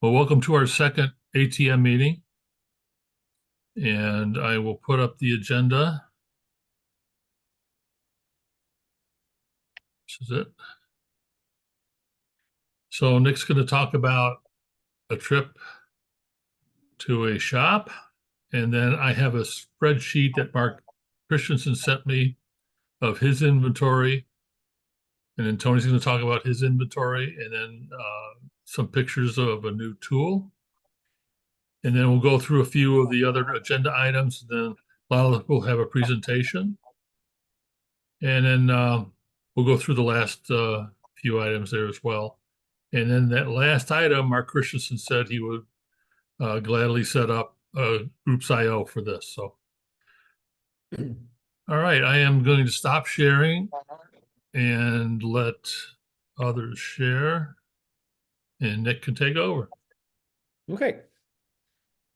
Well, welcome to our second ATM meeting, and I will put up the agenda. This is it. So Nick's going to talk about a trip to a shop, and then I have a spreadsheet that Mark Christensen sent me of his inventory, and then Tony's going to talk about his inventory, and then some pictures of a new tool. And then we'll go through a few of the other agenda items. Then Lila will have a presentation. And then we'll go through the last few items there as well. And then that last item, Mark Christensen said he would gladly set up a groups IO for this. So, all right, I am going to stop sharing and let others share, and Nick can take over. Okay.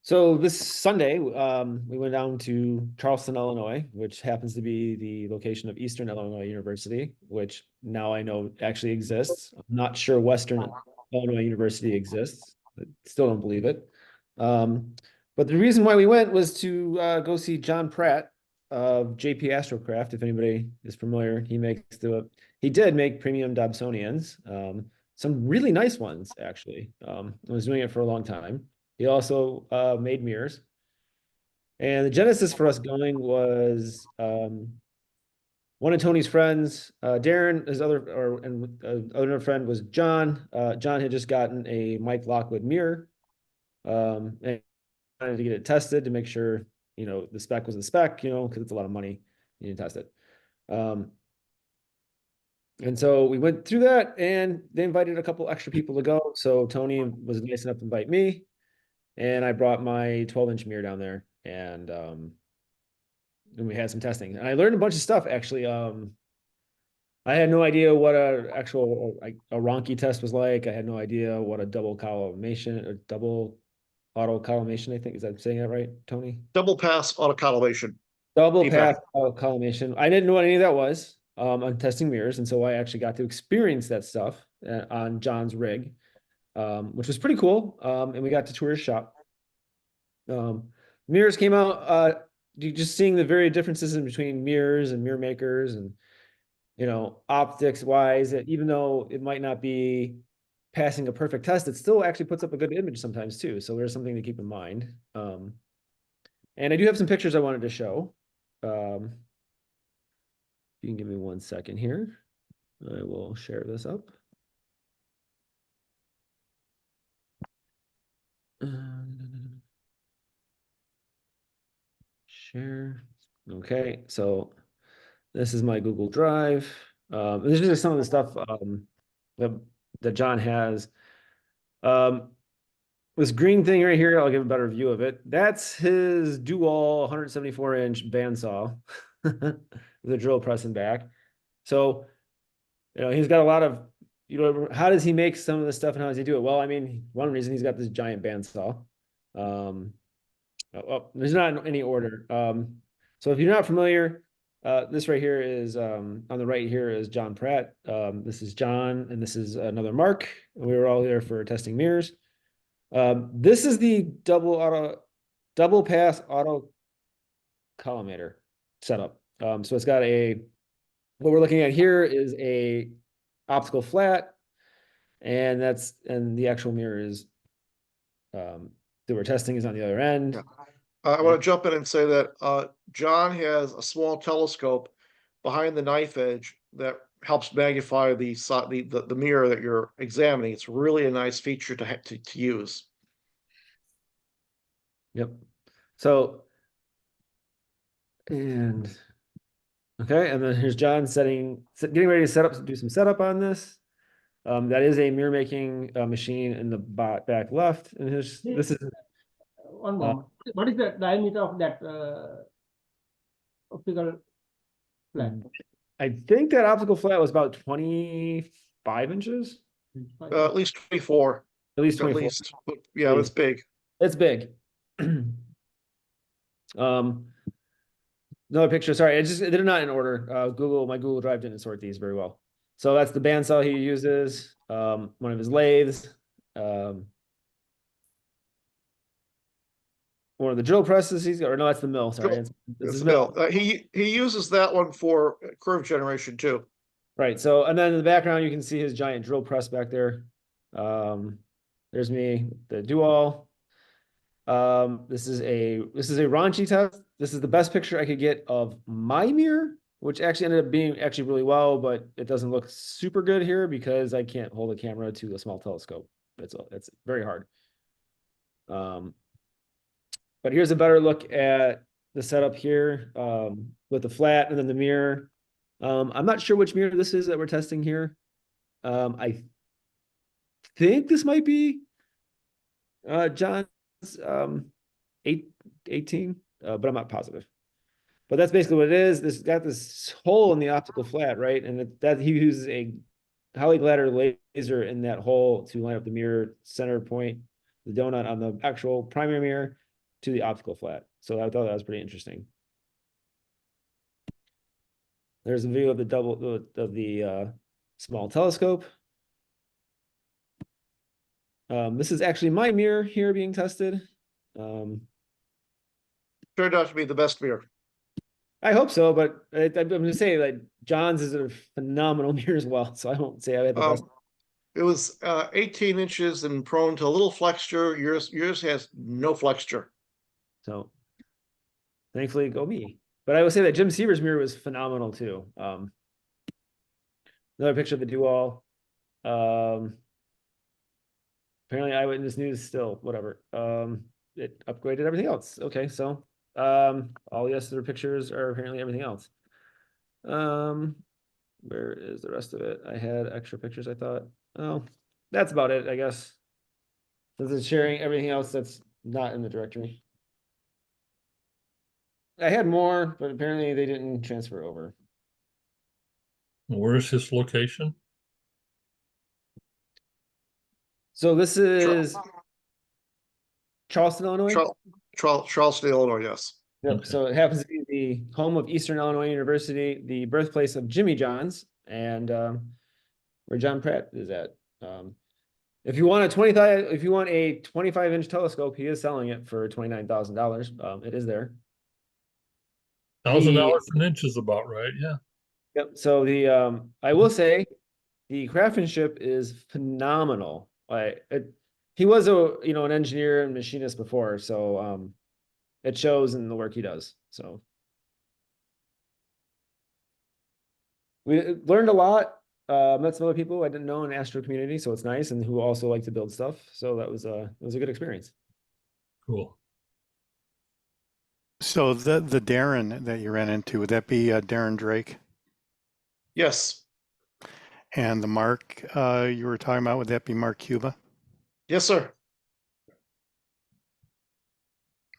So this Sunday, we went down to Charleston, Illinois, which happens to be the location of Eastern Illinois University, which now I know actually exists. I'm not sure Western Illinois University exists. I still don't believe it. But the reason why we went was to go see John Pratt of JP Astrocraft. If anybody is familiar, he did make premium Dobsonians, some really nice ones actually. I was doing it for a long time. He also made mirrors. And the genesis for us going was one of Tony's friends, Darren, his other friend was John. John had just gotten a Mike Lockwood mirror and wanted to get it tested to make sure, the spec was the spec, because it's a lot of money. You need to test it. And so we went through that and they invited a couple extra people to go. So Tony was nice enough to invite me. And I brought my 12-inch mirror down there, and we had some testing. And I learned a bunch of stuff actually. I had no idea what a Ronchi test was like. I had no idea what a double collimation or double auto collimation. I think, is that saying that right, Tony? Double pass autocollimation. Double pass auto collimation. I didn't know what any of that was on testing mirrors, and so I actually got to experience that stuff on John's rig. Which was pretty cool. And we got to tour his shop. Mirrors came out, just seeing the very differences in between mirrors and mirror makers and, optics wise, that even though it might not be passing a perfect test, it still actually puts up a good image sometimes too. So there's something to keep in mind. And I do have some pictures I wanted to show. You can give me 1 second here. I will share this up. Share. Okay, so this is my Google Drive. This is just some of the stuff that John has. This green thing right here, I'll give a better view of it. That's his dual 174-inch bandsaw with a drill press and back. So, he's got a lot of, how does he make some of this stuff and how does he do it? Well, I mean, one reason he's got this giant bandsaw. There's not in any order. So if you're not familiar, this right here is on the right here is John Pratt. This is John, and this is another Mark. We were all there for testing mirrors. This is the double pass auto collimator setup. So it's got what we're looking at here is a optical flat, and the actual mirror is that we're testing is on the other end. Yeah. I want to jump in and say that John has a small telescope behind the knife edge that helps magnify the mirror that you're examining. It's really a nice feature to use. Yep. So, and then here's John getting ready to do some setup on this. That is a mirror making machine in the back left, and this is one moment. What is the diameter of that optical flat? I think that optical flat was about 25 inches. At least 24. At least 24. At least. Yeah, it's big. It's big. Another picture. Sorry, they're not in order. My Google Drive didn't sort these very well. So that's the bandsaw he uses. One of his lathes. one of the drill presses he's got, or no, that's the mill. Sorry, Drill- it's It's his the mill. mill. He uses that one for curve generation too. Right. So, and then in the background, you can see his giant drill press back there. There's me, the do-all. This is a raunchy test. This is the best picture I could get of my mirror, which actually ended up being actually really well, but it doesn't look super good here because I can't hold a camera to a small telescope. It's very hard. But here's a better look at the setup here, with the flat and then the mirror. I'm not sure which mirror this is that we're testing here. I think this might be John's 18, but I'm not positive. But that's basically what it is. This got this hole in the optical flat, right? And that he uses a highly glider laser in that hole to line up the mirror center point, the donut on the actual primary mirror to the optical flat. So I thought that was pretty interesting. There's a view of the small telescope. This is actually my mirror here being tested. Turned out to be the best mirror. I hope so, but I'm going to say that John's is a phenomenal mirror as well. So I won't say I had the best. It was 18 inches and prone to a little flexure. Yours has no flexure. So thankfully, go me. But I will say that Jim Seaver's mirror was phenomenal too. Another picture of the do-all. Apparently Eyewitness News still, whatever. It upgraded everything else. Okay, so all the other pictures are apparently everything else. Where is the rest of it? I had extra pictures, I thought. Oh, that's about it, I guess. This is sharing everything else that's not in the directory. I had more, but apparently they didn't transfer over. Where's his location? So this is Charleston, Illinois. Charleston, Illinois, yes. Yep. Okay. So it happens to be the home of Eastern Illinois University, the birthplace of Jimmy Johns, and where John Pratt is at. If you want a 25-inch telescope, he is selling it for $29,000. It is there. $1,000 an inch is about right. Yeah. Yep. So I will say the craftsmanship is phenomenal. He was an engineer and machinist before, so it shows in the work he does. So we learned a lot. Met some other people I didn't know in the astro community, so it's nice, and who also like to build stuff. So it was a good experience. Cool. So the Darren that you ran into, would that be Darren Drake? Yes. And the Mark you were talking about, would that be Mark Cuba? Yes, sir.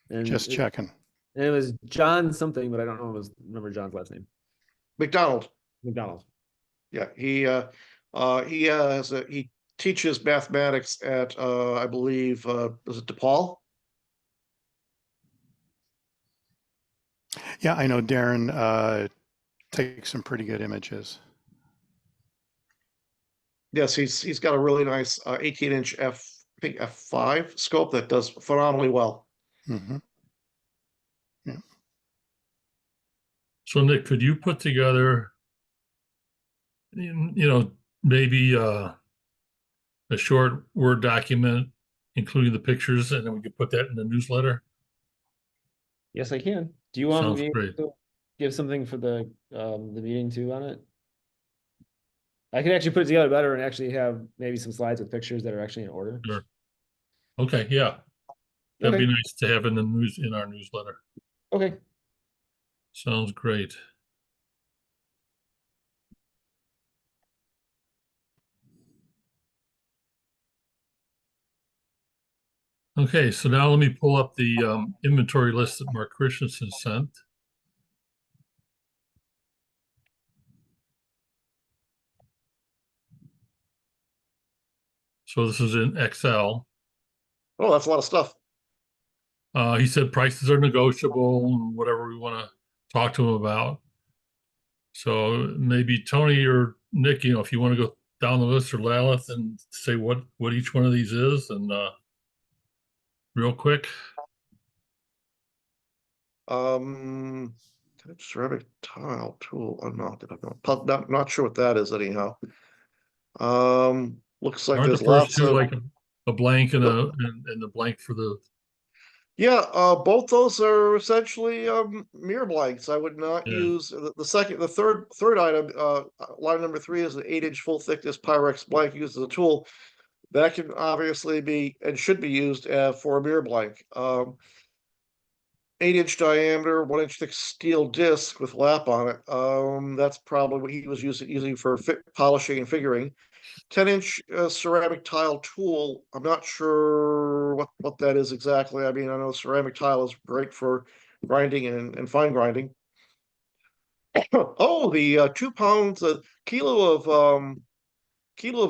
And Just checking. And it was John something, but I don't remember John's last name. McDonald. McDonald. Yeah, he teaches mathematics at I believe is it DePaul? Yeah, I know Darren takes some pretty good images. Yes, he's got a really nice 18-inch f5 scope that does phenomenally well. Mm-hmm. So Nick, could you put together, maybe a short Word document, including the pictures, and then we could put that in the newsletter? Yes, I can. Do you want Sounds me great. to give something for the meeting too on it? I can actually put it together better and actually have maybe some slides with pictures that are actually in order. Sure. Okay, yeah. That'd Okay. be nice to have in our newsletter. Okay. Sounds great. Okay, so now let me pull up the inventory list that Mark Christensen sent. So this is in Excel. Oh, that's a lot of stuff. He said prices are negotiable and whatever we want to talk to him about. So maybe Tony or Nick, if you want to go down the list, or Lalith, and say what each one of these is, and real quick. Ceramic tile tool, not sure what that is anyhow. Looks like Aren't the there's first lots two of, like a blank and and the blank for the, yeah, both those are essentially, mirror blanks. I would not Yeah. use the third item, line number 3 is an 8-inch full thickness Pyrex blank used as a tool. That can obviously be and should be used, for a mirror blank. 8-inch diameter, 1-inch thick steel disc with lap on it. That's probably what he was using for polishing and figuring. 10-inch ceramic tile tool. I'm not sure what that is exactly. I mean, I know ceramic tile is great for grinding and fine grinding. Oh, the 2 pounds, a kilo of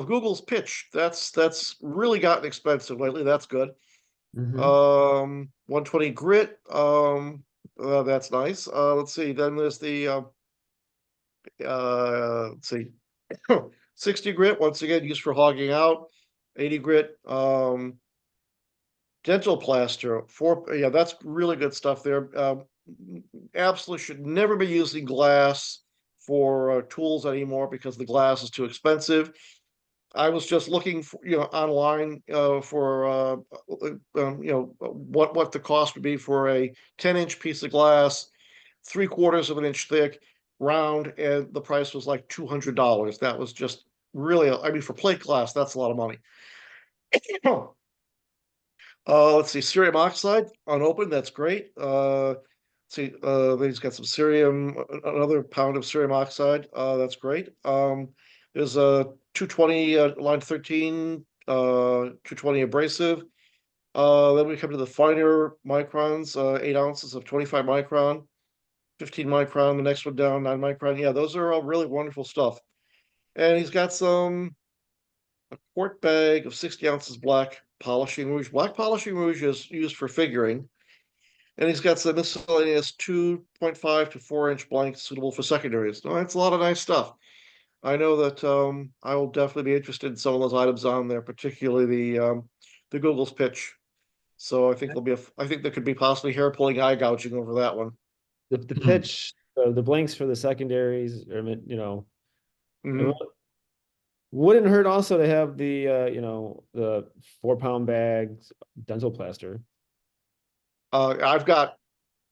Google's pitch. That's really gotten expensive lately. That's good. Mhm. 120 grit. That's nice. Let's see. Then there's the let's see, 60 grit. Once again, used for hogging out. 80 grit. Dental plaster. Yeah, that's really good stuff there. Absolutely should never be using glass for tools anymore because the glass is too expensive. I was just looking for, online, for, what the cost would be for a 10-inch piece of glass, 3/4 of an inch thick, round, and the price was like $200. That was just really, I mean, for plate glass, that's a lot of money. Let's see, cerium oxide unopened, that's great. See, then he's got some cerium, another pound of cerium oxide. That's great. There's a 220, line 13, 220 abrasive. Then we come to the finer microns, 8 ounces of 25 micron, 15 micron. The next one down, 9 micron. Yeah, those are all really wonderful stuff. And he's got a quart bag of 60 ounces black polishing rouge. Black polishing rouge is used for figuring. And he's got some miscellaneous 2.5 to 4-inch blanks suitable for secondaries. No, that's a lot of nice stuff. I know that, I will definitely be interested in some of those items on there, particularly the Google's pitch. So I think I think there could be possibly hair pulling, eye gouging over that one. The Hmm. pitch, the blanks for the secondaries, or it Mhm. wouldn't hurt also to have the 4-pound bags dental plaster. I've got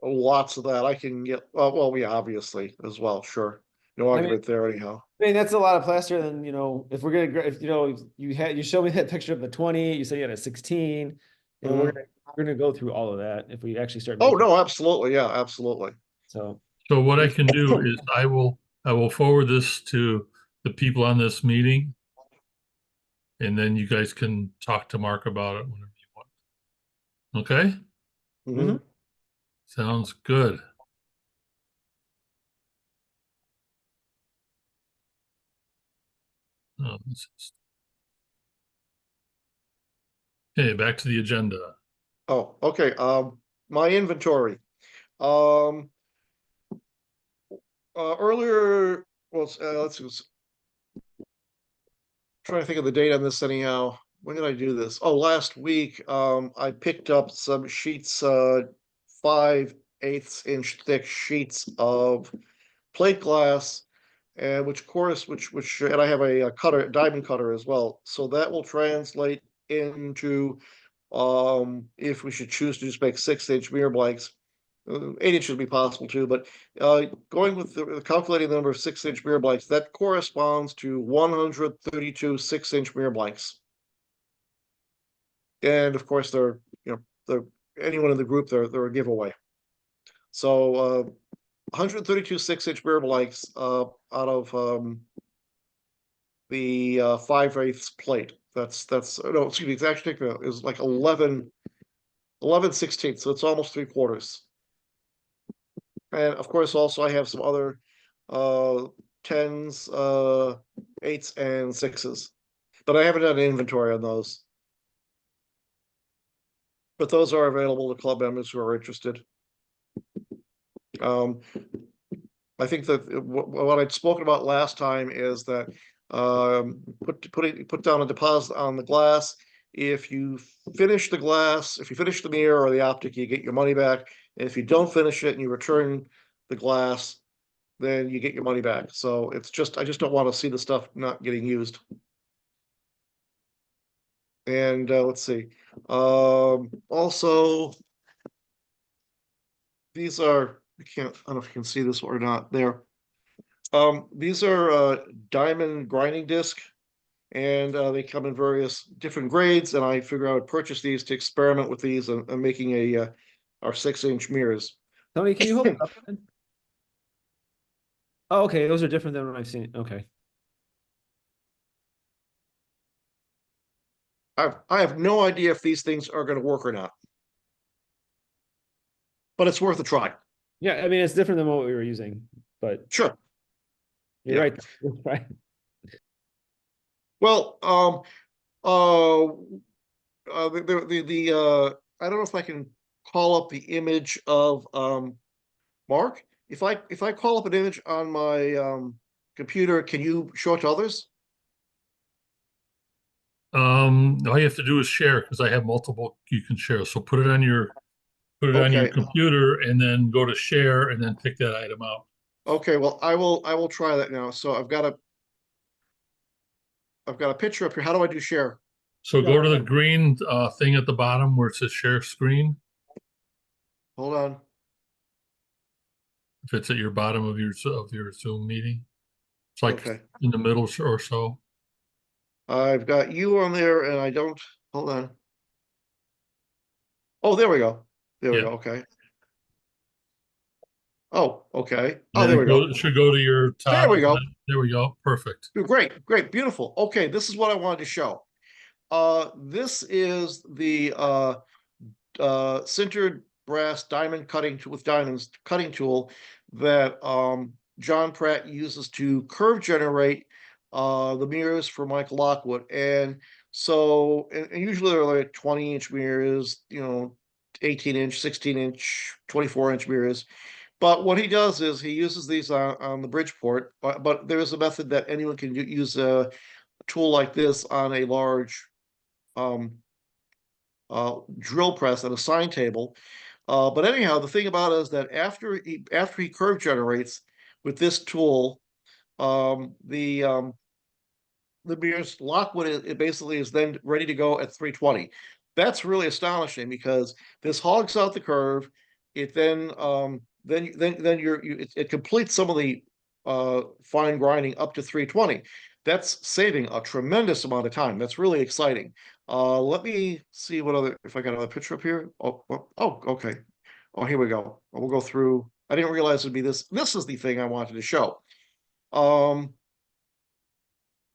lots of that. I can get, well, yeah, obviously as well. Sure, no I mean, argument there. Anyhow. that's a lot of plaster. Then if we're gonna, if you showed me that picture of the 20, you said you had a 16. Mhm. We're gonna go through all of that if we actually start Oh making. no, absolutely, yeah, absolutely. So so what I can do is I will forward this to the people on this meeting. And then you guys can talk to Mark about it whenever you want. Okay? Mhm. Sounds good. Oh, okay, back to the agenda. Oh, okay. My inventory. Um, earlier, well, let's try to think of the date on this anyhow. When did I do this? Oh, last week, I picked up some sheets, 5/8 inch thick sheets of plate glass, and and I have a cutter, diamond cutter as well. So that will translate into, if we should choose to just make 6-inch mirror blanks. 8-inch would be possible too, but going with calculating the number of 6-inch mirror blanks, that corresponds to 132 6-inch mirror blanks. And of course, they're anyone in the group, they're a giveaway. So 132 6-inch mirror blanks, out of, the 5/8 plate. That's no, excuse me. It's actually is like 11/16, so it's almost 3/4. And of course, also I have some other, uh 10s, 8s, and 6s, but I haven't done an inventory on those. But those are available to club members who are interested. Um, I think that what I'd spoken about last time is that, put down a deposit on the glass. if you finish the glass, if you finish the mirror or the optic, you get your money back. And if you don't finish it and you return the glass, then you get your money back. So it's just, I just don't want to see the stuff not getting used. And let's see. Also, these are, I don't know if you can see this or not there. These are diamond grinding disc, and they come in various different grades. And I figure I would purchase these to experiment with these and making our 6-inch mirrors. Tony, can you hold it up again? Oh, okay, those are different than what I've seen. Okay. I have no idea if these things are going to work or not, but it's worth a try. Yeah, I mean, it's different than what we were using, but Sure. you're Yeah. right. That's right. Well, I don't know if I can call up the image of Mark. If I call up an image on my computer, can you show it to others? All you have to do is share because I have multiple you can share. So put it on your on your Okay. computer and then go to share and then pick that item out. Okay, well, I will try that now. So I've got a picture up here. How do I do share? So go to the green thing at the bottom where it says share screen. Hold on. If it's at your bottom of your Zoom meeting, it's like Okay. in the middle or so. I've got you on there and I don't, hold on. Oh, there we go. There we Yeah. go. Okay. Oh, okay. Oh, And there then we go. it should go to your top. There we go. There we go. Perfect. Great, great, beautiful. Okay, this is what I wanted to show. This is the sintered brass diamond cutting with diamonds cutting tool that John Pratt uses to curve generate the mirrors for Michael Lockwood. And so, and usually they're like 20-inch mirrors, 18-inch, 16-inch, 24-inch mirrors. But what he does is he uses these on the Bridgeport, but there is a method that anyone can use a tool like this on a large drill press and a sign table. But anyhow, the thing about it is that after he curve generates with this tool, the mirror's Lockwood it basically is then ready to go at 320. That's really astonishing because this hogs out the curve. It then it completes some of the fine grinding up to 320. That's saving a tremendous amount of time. That's really exciting. Let me see what other, if I got another picture up here. Oh, okay. Oh, here we go. We'll go through. I didn't realize it'd be this. This is the thing I wanted to show. I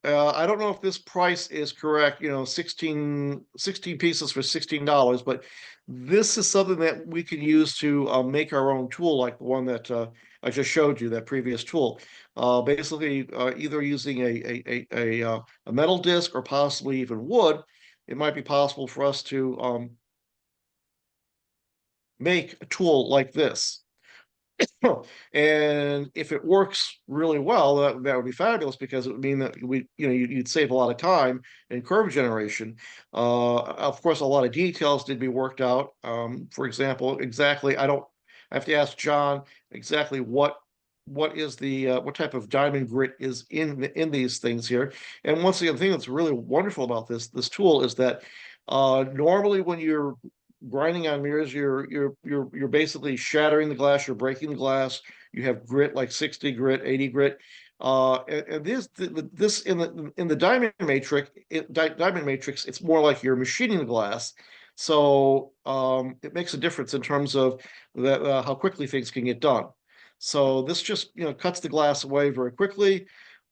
don't know if this price is correct, 16 pieces for $16, but this is something that we can use to make our own tool, like the one that I just showed you, that previous tool. Basically, either using a metal disc or possibly even wood, it might be possible for us to make a tool like this. And if it works really well, that would be fabulous because it would mean that you'd save a lot of time in curve generation. Of course, a lot of details did be worked out. For example, exactly, I have to ask John exactly what is the what type of diamond grit is in these things here. And once again, the thing that's really wonderful about this tool is that normally when you're grinding on mirrors, you're basically shattering the glass, you're breaking the glass. You have grit like 60 grit, 80 grit. And this in the diamond matrix, it's more like you're machining the glass. So it makes a difference in terms of that how quickly things can get done. So this just cuts the glass away very quickly,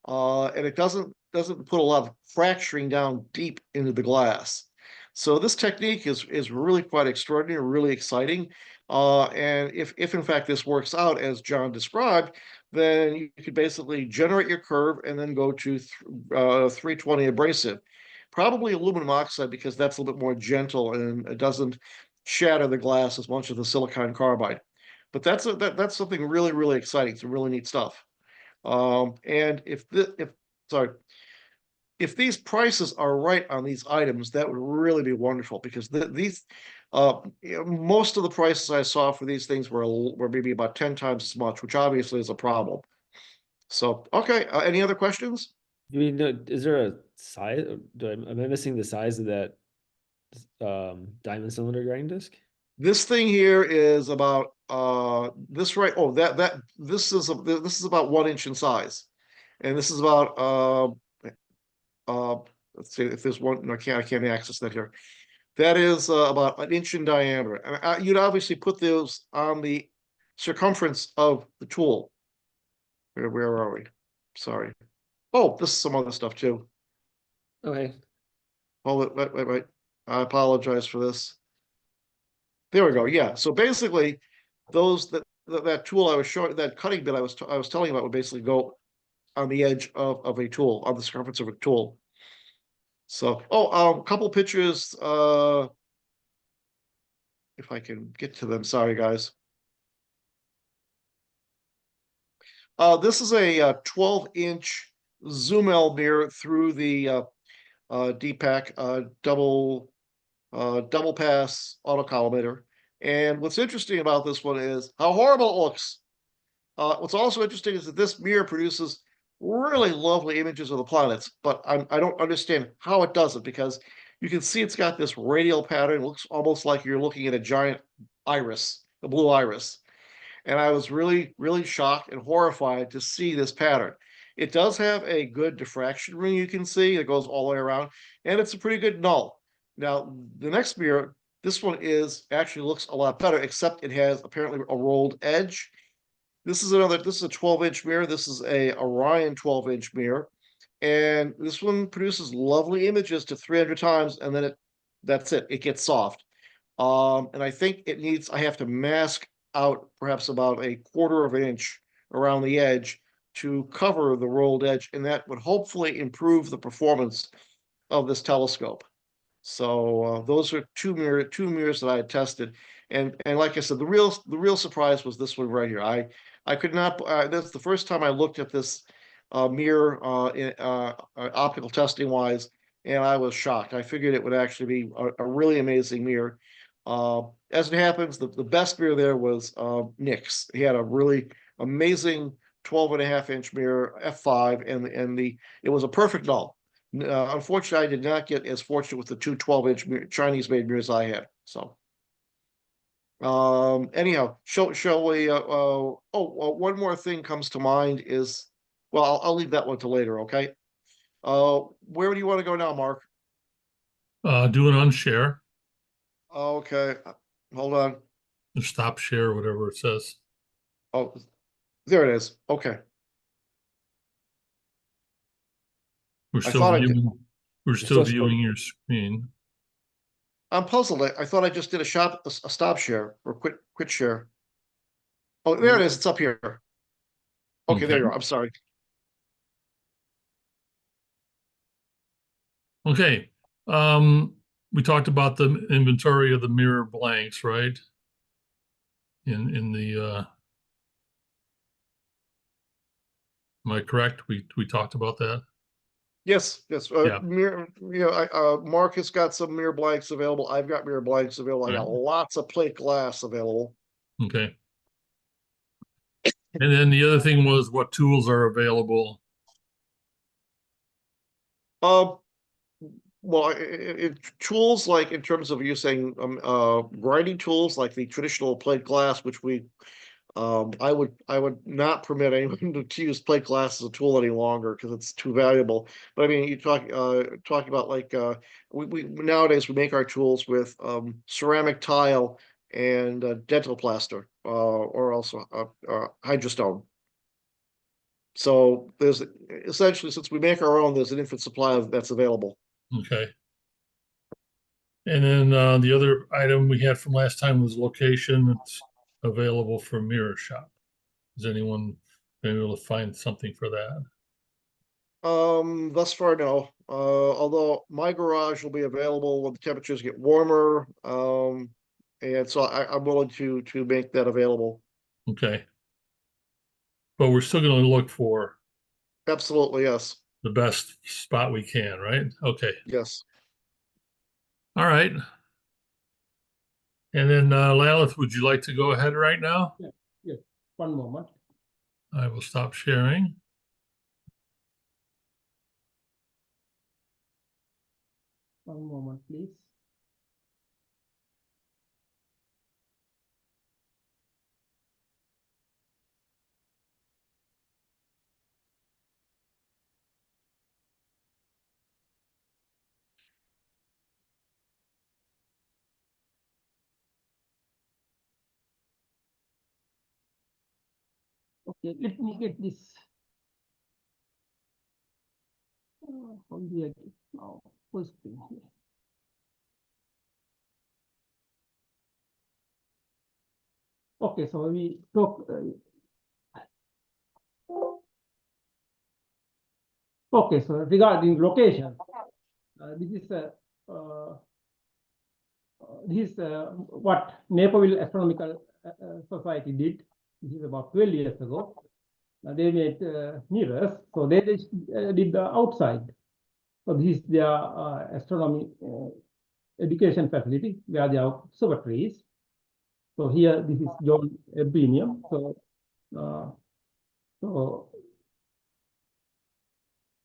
and it doesn't put a lot of fracturing down deep into the glass. So this technique is really quite extraordinary, really exciting. And if in fact this works out as John described, then you could basically generate your curve and then go to 320 abrasive. Probably aluminum oxide because that's a little bit more gentle and it doesn't shatter the glass as much as the silicon carbide. But that's something really, really exciting. Some really neat stuff. And sorry. if these prices are right on these items, that would really be wonderful because these, most of the prices I saw for these things were maybe about 10 times as much, which obviously is a problem. So, okay, any other questions? Do we know, is there a size, am I missing the size of that diamond cylinder grinding disc? This thing here is about this right. Oh, this is about 1 inch in size, and this is about let's see if there's one. No, I can't access that here. That is about 1 inch in diameter, and you'd obviously put those on the circumference of the tool. Where are we? Sorry. Oh, this is some other stuff too. Okay. Hold it. Wait. I apologize for this. There we go. Yeah. So basically, that tool I was showing, that cutting bit I was telling you about would basically go on the edge of a tool, on the circumference of a tool. So, a couple pictures. If I can get to them, sorry guys. This is a 12-inch zoom L mirror through the DPAC double pass autocollimator. And what's interesting about this one is how horrible it looks. What's also interesting is that this mirror produces really lovely images of the planets, but I don't understand how it does it because you can see it's got this radial pattern. It looks almost like you're looking at a giant iris, a blue iris. And I was really, really shocked and horrified to see this pattern. It does have a good diffraction ring, you can see, it goes all the way around, and it's a pretty good null. Now, the next mirror, this one actually looks a lot better, except it has apparently a rolled edge. This is a 12-inch mirror. This is a Orion 12-inch mirror. And this one produces lovely images to 300 times, and then that's it. It gets soft. And I think I have to mask out perhaps about a 1/4 of an inch around the edge to cover the rolled edge, and that would hopefully improve the performance of this telescope. So those are two mirrors that I had tested, and like I said, the real surprise was this one right here. I could not. That's the first time I looked at this mirror optical testing wise, and I was shocked. I figured it would actually be a really amazing mirror. As it happens, the best mirror there was Nick's. He had a really amazing 12.5-inch mirror, f5, and it was a perfect null. Unfortunately, I did not get as fortunate with the two 12-inch Chinese-made mirrors I had. So, anyhow, shall we? One more thing comes to mind is, well, I'll leave that one to later. Okay. Where do you want to go now, Mark? Do an unshare, Okay, hold on. or stop share, whatever it says. Oh, there it is. Okay. We're I still thought I did. viewing, we're still viewing your screen. I'm puzzled. I thought I just did a stop share or quit share. Oh, there it is. It's up here. Okay, there you are. I'm sorry. Okay. We talked about the inventory of the mirror blanks, right? In the am I correct? We talked about that. Yes. Yeah. Mark has got some mirror blanks available. I've got mirror blanks available. I got Right. lots of plate glass available. Okay. And then the other thing was what tools are available. Well, tools like in terms of using grinding tools like the traditional plate glass, which I would not permit anyone to use plate glass as a tool any longer because it's too valuable. But I mean, you talking about like we nowadays we make our tools with ceramic tile and dental plaster or also hydrostone. So there's essentially, since we make our own, there's an infinite supply that's available. Okay. And then the other item we had from last time was location. It's available for mirror shop. Is anyone been able to find something for that? Thus far, no. Although my garage will be available when the temperatures get warmer. And so I'm willing to make that available. Okay. But we're still going to look for, Absolutely, yes. the best spot we can, right? Okay, Yes. all right. And then Lalith, would you like to go ahead right now? Yes, one moment. I will stop sharing. One moment, please. Okay, let me get this. How do I get now? Full screen here. Okay, so we talk. Okay, so regarding location, this is what Naperville Astronomical Society did. This is about 12 years ago. They made mirrors, so they did the outside. So this is their astronomy education facility where they have observatories. So here, this is John Erbinium. So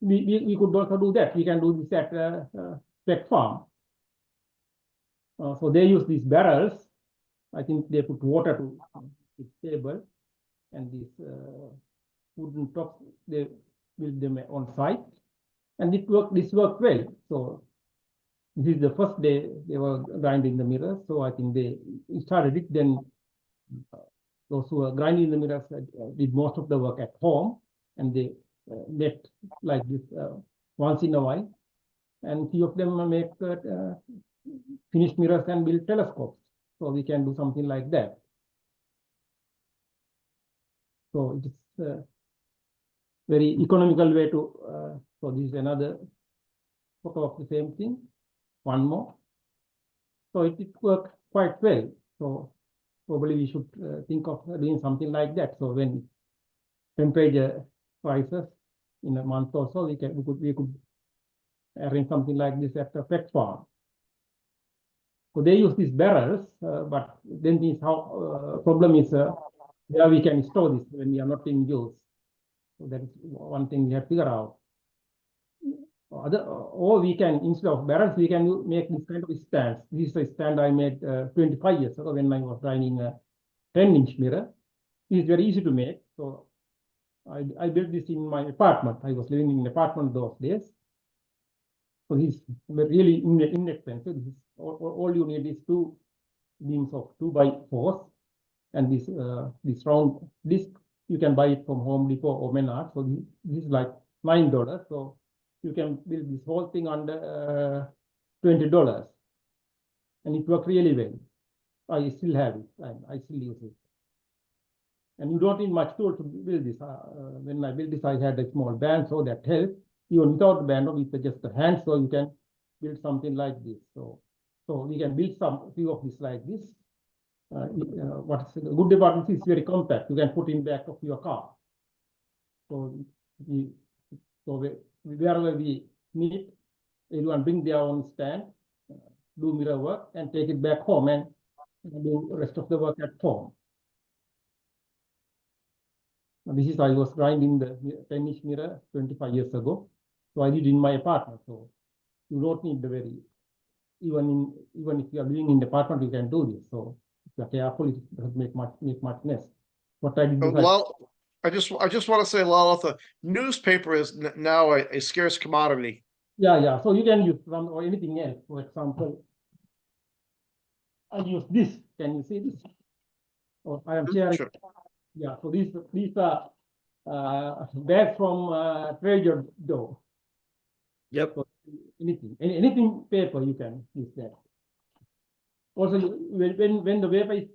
we could also do that. We can do this at Spec Farm. So they use these barrels. I think they put water to the table, and these wooden tops, they build them on site, and this worked well. So this is the first day they were grinding the mirrors. So I think they started it. Then those who were grinding the mirrors did most of the work at home, and they met like this once in a while. And few of them make finished mirrors and build telescopes. So we can do something like that. So it is a very economical way to, so this is another photo of the same thing. One more. So it worked quite well. So probably we should think of doing something like that. So when temperature rises in a month or so, we could arrange something like this at the pet farm. So they use these barrels, but then this how problem is where we can store this when we are not in use. So that is one thing we have to figure out. Or we can, instead of barrels, we can make this kind of stands. This is a stand I made 25 years ago when I was grinding a 10-inch mirror. It is very easy to make. So I built this in my apartment. I was living in an apartment those days. So this is really inexpensive. This is all you need is two beams of 2x4s, and this round disc, you can buy it from Home Depot or Menards. So this is like $9. So you can build this whole thing under $20, and it worked really well. I still have it, and I still use it. And you don't need much tool to build this. When I built this, I had a small band, so that helped. Even without the band, with just the hand, so you can build something like this. So we can build few of this like this. What's the good about this is very compact. You can put in back of your car. So wherever we meet, everyone bring their own stand, do mirror work, and take it back home and do the rest of the work at home. This is I was grinding the 10-inch mirror 25 years ago. So I did in my apartment. So you don't need the even if you are living in the apartment, you can do this. So if you are careful, it doesn't make much mess. What I did is I just want to say, Lalith, the newspaper is now a scarce commodity. Yeah. So you can use some or anything else. For example, I use this. Can you see this? Or I am sharing. Sure. Yeah. So these are bags from Trader Joe. Yep. So anything paper you can use that. Also, when the paper is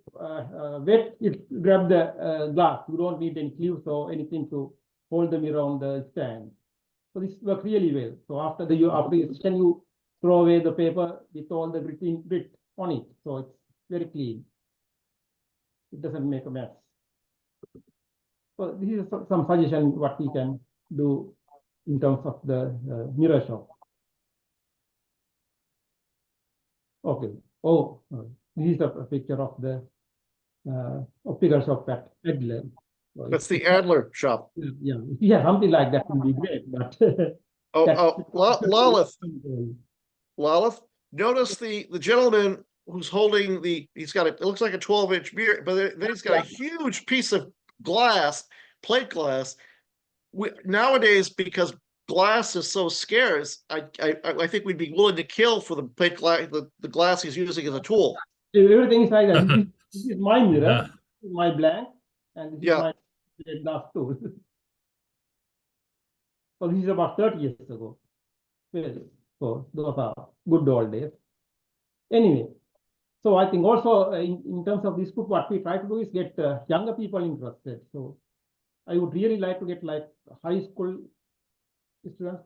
wet, it grab the glass. You don't need any clips or anything to hold them around the stand. So this works really well. So after you scan, you throw away the paper with all the grit on it. So it's very clean. It doesn't make a mess. So this is some suggestion what we can do in terms of the mirror shop. Okay. Oh, this is a picture of the optical shop at Adler. So That's the Adler shop. yeah, if you have something like that would be great, but Oh, that- Lalith, notice the gentleman who's holding he's got it looks like a 12-inch mirror, but then he's got a huge piece of glass, plate glass. Nowadays, because glass is so scarce, I think we'd be willing to kill for the plate glass, the glass he's using as a tool. everything is like that. This is my mirror, Yeah. this is my blank, and this Yeah. is my glass tool. So this is about 30 years ago. Really. So those are good old days. Anyway, so I think also in terms of this book, what we try to do is get younger people interested. So I would really like to get like high school students.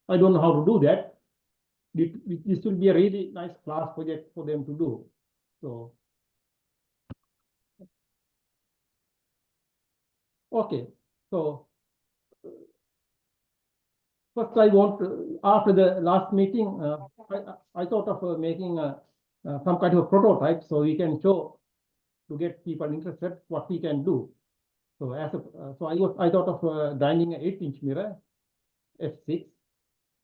I don't know how to do that. This will be a really nice class project for them to do. So, okay. So first I want to, after the last meeting, I thought of making some kind of a prototype so we can show to get people interested what we can do. So I thought of grinding an 8-inch mirror, F6.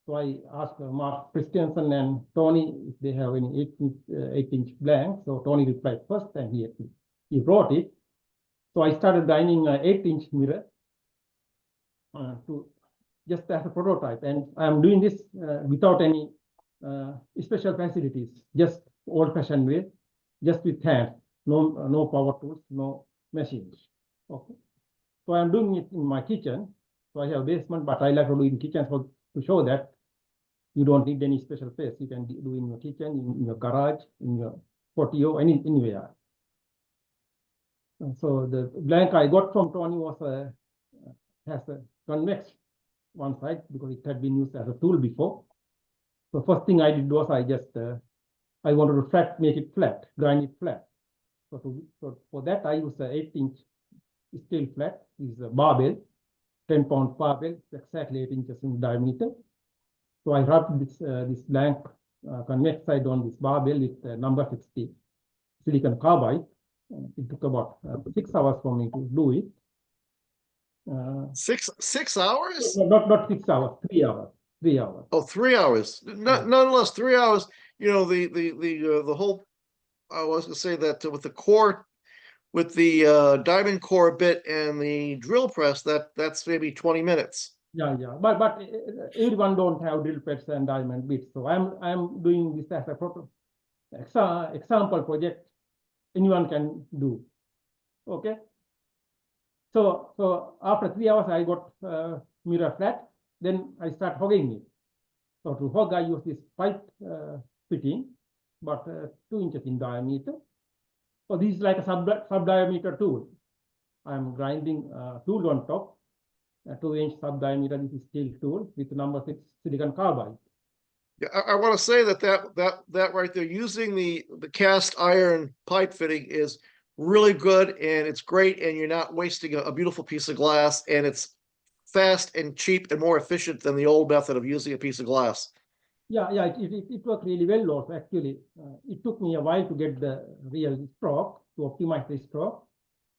So I asked Mark Christiansen and Tony if they have any 8-inch blank. So Tony replied first, and he wrote it. So I started grinding an 8-inch mirror to just as a prototype, and I'm doing this without any special facilities, just old-fashioned way, just with hands, no power tools, no machines. Okay. So I'm doing it in my kitchen. So I have a basement, but I like to do it in kitchen to show that you don't need any special place. You can do in your kitchen, in your garage, in your patio, anywhere. And so the blank I got from Tony was has a convex one side because it had been used as a tool before. So first thing I did was I wanted to make it flat, grind it flat. So for that I used an 8-inch steel flat. This is a barbell, 10-pound barbell, exactly 8 inches in diameter. So I rubbed this blank convex side on this barbell with number 60 silicon carbide. It took about 6 hours for me to do it. 6 hours? Not 6 hours, 3 hours. 3 hours. Oh, 3 hours. Nonetheless, 3 hours. You know, the whole. I was going to say that with the core, with the diamond core bit and the drill press, that's maybe 20 minutes. Yeah. But everyone don't have drill press and diamond bits. So I'm doing this as a example project. Anyone can do. Okay. So after 3 hours, I got mirror flat. Then I start hogging it. So to hog, I use this pipe fitting, but 2 inches in diameter. So this is like a sub-diameter tool. I'm grinding tool on top, a 2-inch sub-diameter. This is steel tool with number 6 silicon carbide. Yeah, I want to say that right there, using the cast iron pipe fitting is really good, and it's great, and you're not wasting a beautiful piece of glass, and it's fast and cheap and more efficient than the old method of using a piece of glass. Yeah, it worked really well also. Actually, it took me a while to get the real stroke, to optimize the stroke.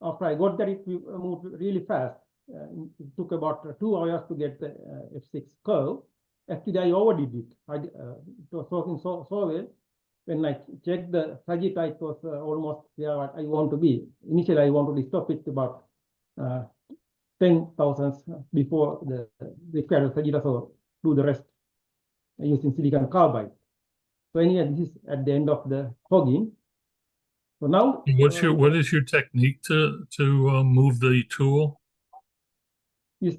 After I got that, it moved really fast. It took about 2 hours to get the F6 curve. Actually, I overdid it. It was working so well. When I checked the Sagitta, it was almost where I want to be. Initially, I wanted to stop it about 10 thousandths before the required Sagitta, so do the rest using silicon carbide. So anyway, this is at the end of the hogging. So now, What is your technique to move the tool is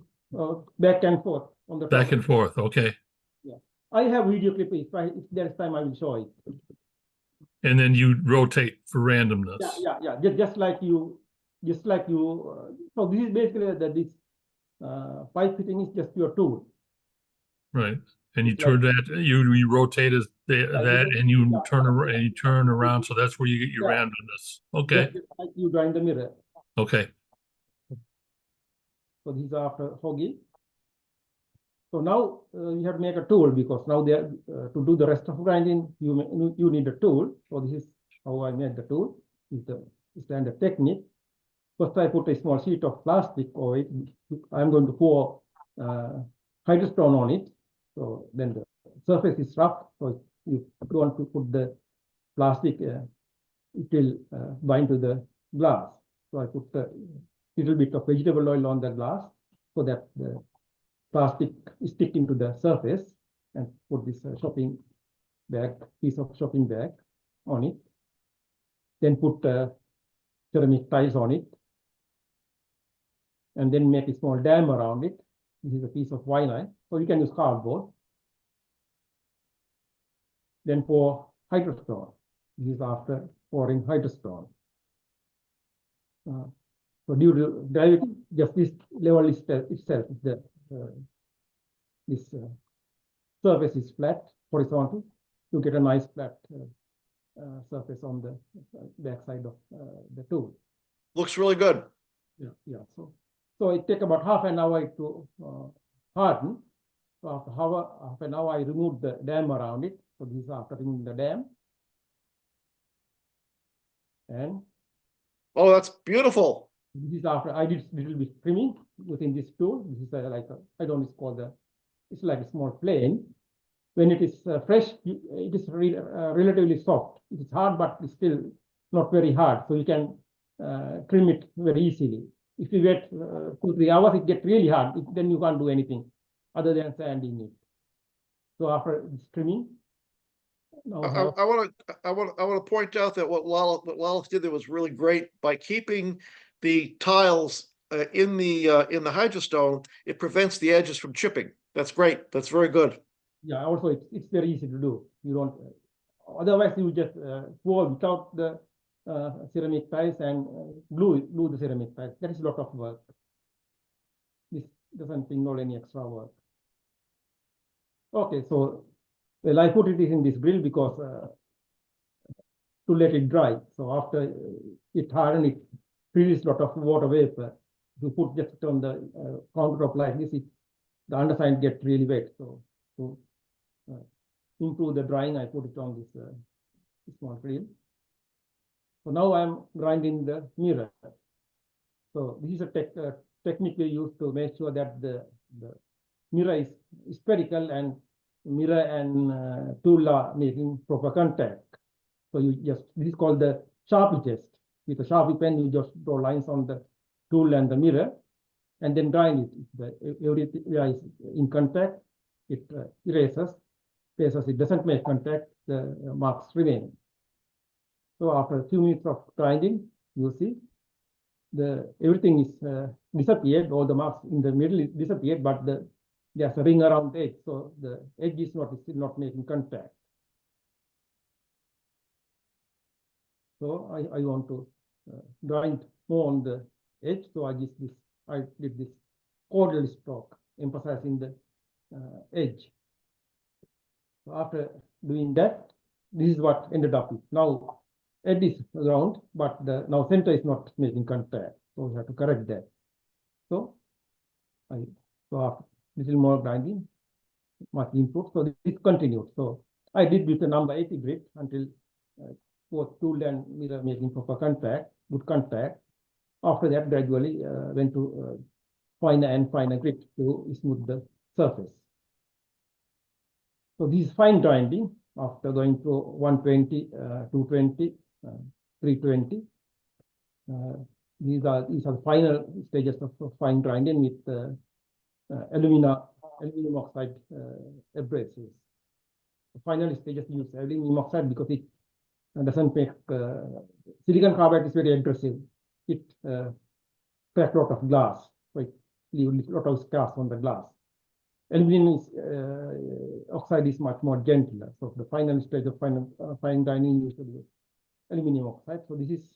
back and forth on the back top. and forth? Okay, I have video clip. If there's time, I will show it. and then you rotate for randomness. Yeah. Just like you. So this is basically this pipe fitting is just your tool. Right, and you It's turn like- that you rotate that, and you turn around, so that's where you get your Yeah. randomness. Okay, Just like you grind the mirror. okay. So these are after hogging. So now you have to make a tool because now they to do the rest of grinding, you need a tool. So this is how I made the tool. Is the standard technique. First, I put a small sheet of plastic over it. I'm going to pour hydrostone on it. So then the surface is rough. So you don't want to put the plastic, it will bind to the glass. So I put a little bit of vegetable oil on the glass so that the plastic is sticking to the surface, and put this shopping bag, piece of shopping bag on it. Then put ceramic tiles on it, and then make a small dam around it. This is a piece of vinyl, so you can use cardboard. Then pour hydrostone. This is after pouring hydrostone. So due to gravity, just this level itself, this surface is flat, horizontal. You get a nice flat surface on the back side of the tool. Looks really good. Yeah. So it takes about half an hour to harden. So after half an hour, I remove the dam around it. So this is after removing the dam. And Oh, that's beautiful. this is after I did a little bit trimming within this tool. This is it's like a small plane. When it is fresh, it is relatively soft. It is hard, but it's still not very hard. So you can trim it very easily. If you wait 2-3 hours, it gets really hard. Then you can't do anything other than sanding it. So after this trimming, I want to point out that what Lala did there was really great. By keeping the tiles in the hydrostone, it prevents the edges from chipping. That's great. That's very good. yeah, also it's very easy to do. You don't otherwise you just pour without the ceramic tiles and glue the ceramic tiles. That is a lot of work. This doesn't involve any extra work. Okay, so well, I put it in this grill because to let it dry. So after it hardened, it releases a lot of water vapor. If you put just on the countertop like this, the underside gets really wet. So to improve the drying, I put it on this small grill. So now I'm grinding the mirror. So this is a technique we use to make sure that the mirror is spherical and mirror and tool are making proper contact. So this is called the Sharpie test. With a Sharpie pen, you just draw lines on the tool and the mirror, and then grind it. If everything is in contact, it erases. It doesn't make contact, the marks remain. So after a few minutes of grinding, you see everything is disappeared. All the marks in the middle is disappeared, but there's a ring around the edge, so the edge is still not making contact. So I want to grind more on the edge, so I did this cordial stroke, emphasizing the edge. So after doing that, this is what ended up with. Now edge is round, but now center is not making contact, so we have to correct that. So after little more grinding, much input, so this continued. So I did with the number 80 grit until both tool and mirror making proper contact, good contact. After that, gradually went to finer and finer grit to smooth the surface. So this is fine grinding after going through 120, 220, 320. These are the final stages of fine grinding with aluminum oxide abrasives. The final stages use aluminum oxide because it doesn't make silicon carbide is very aggressive. It cracks a lot of glass, so it leaves a lot of scars on the glass. Aluminum oxide is much more gentler. So the final stage of fine grinding usually use aluminum oxide. So this is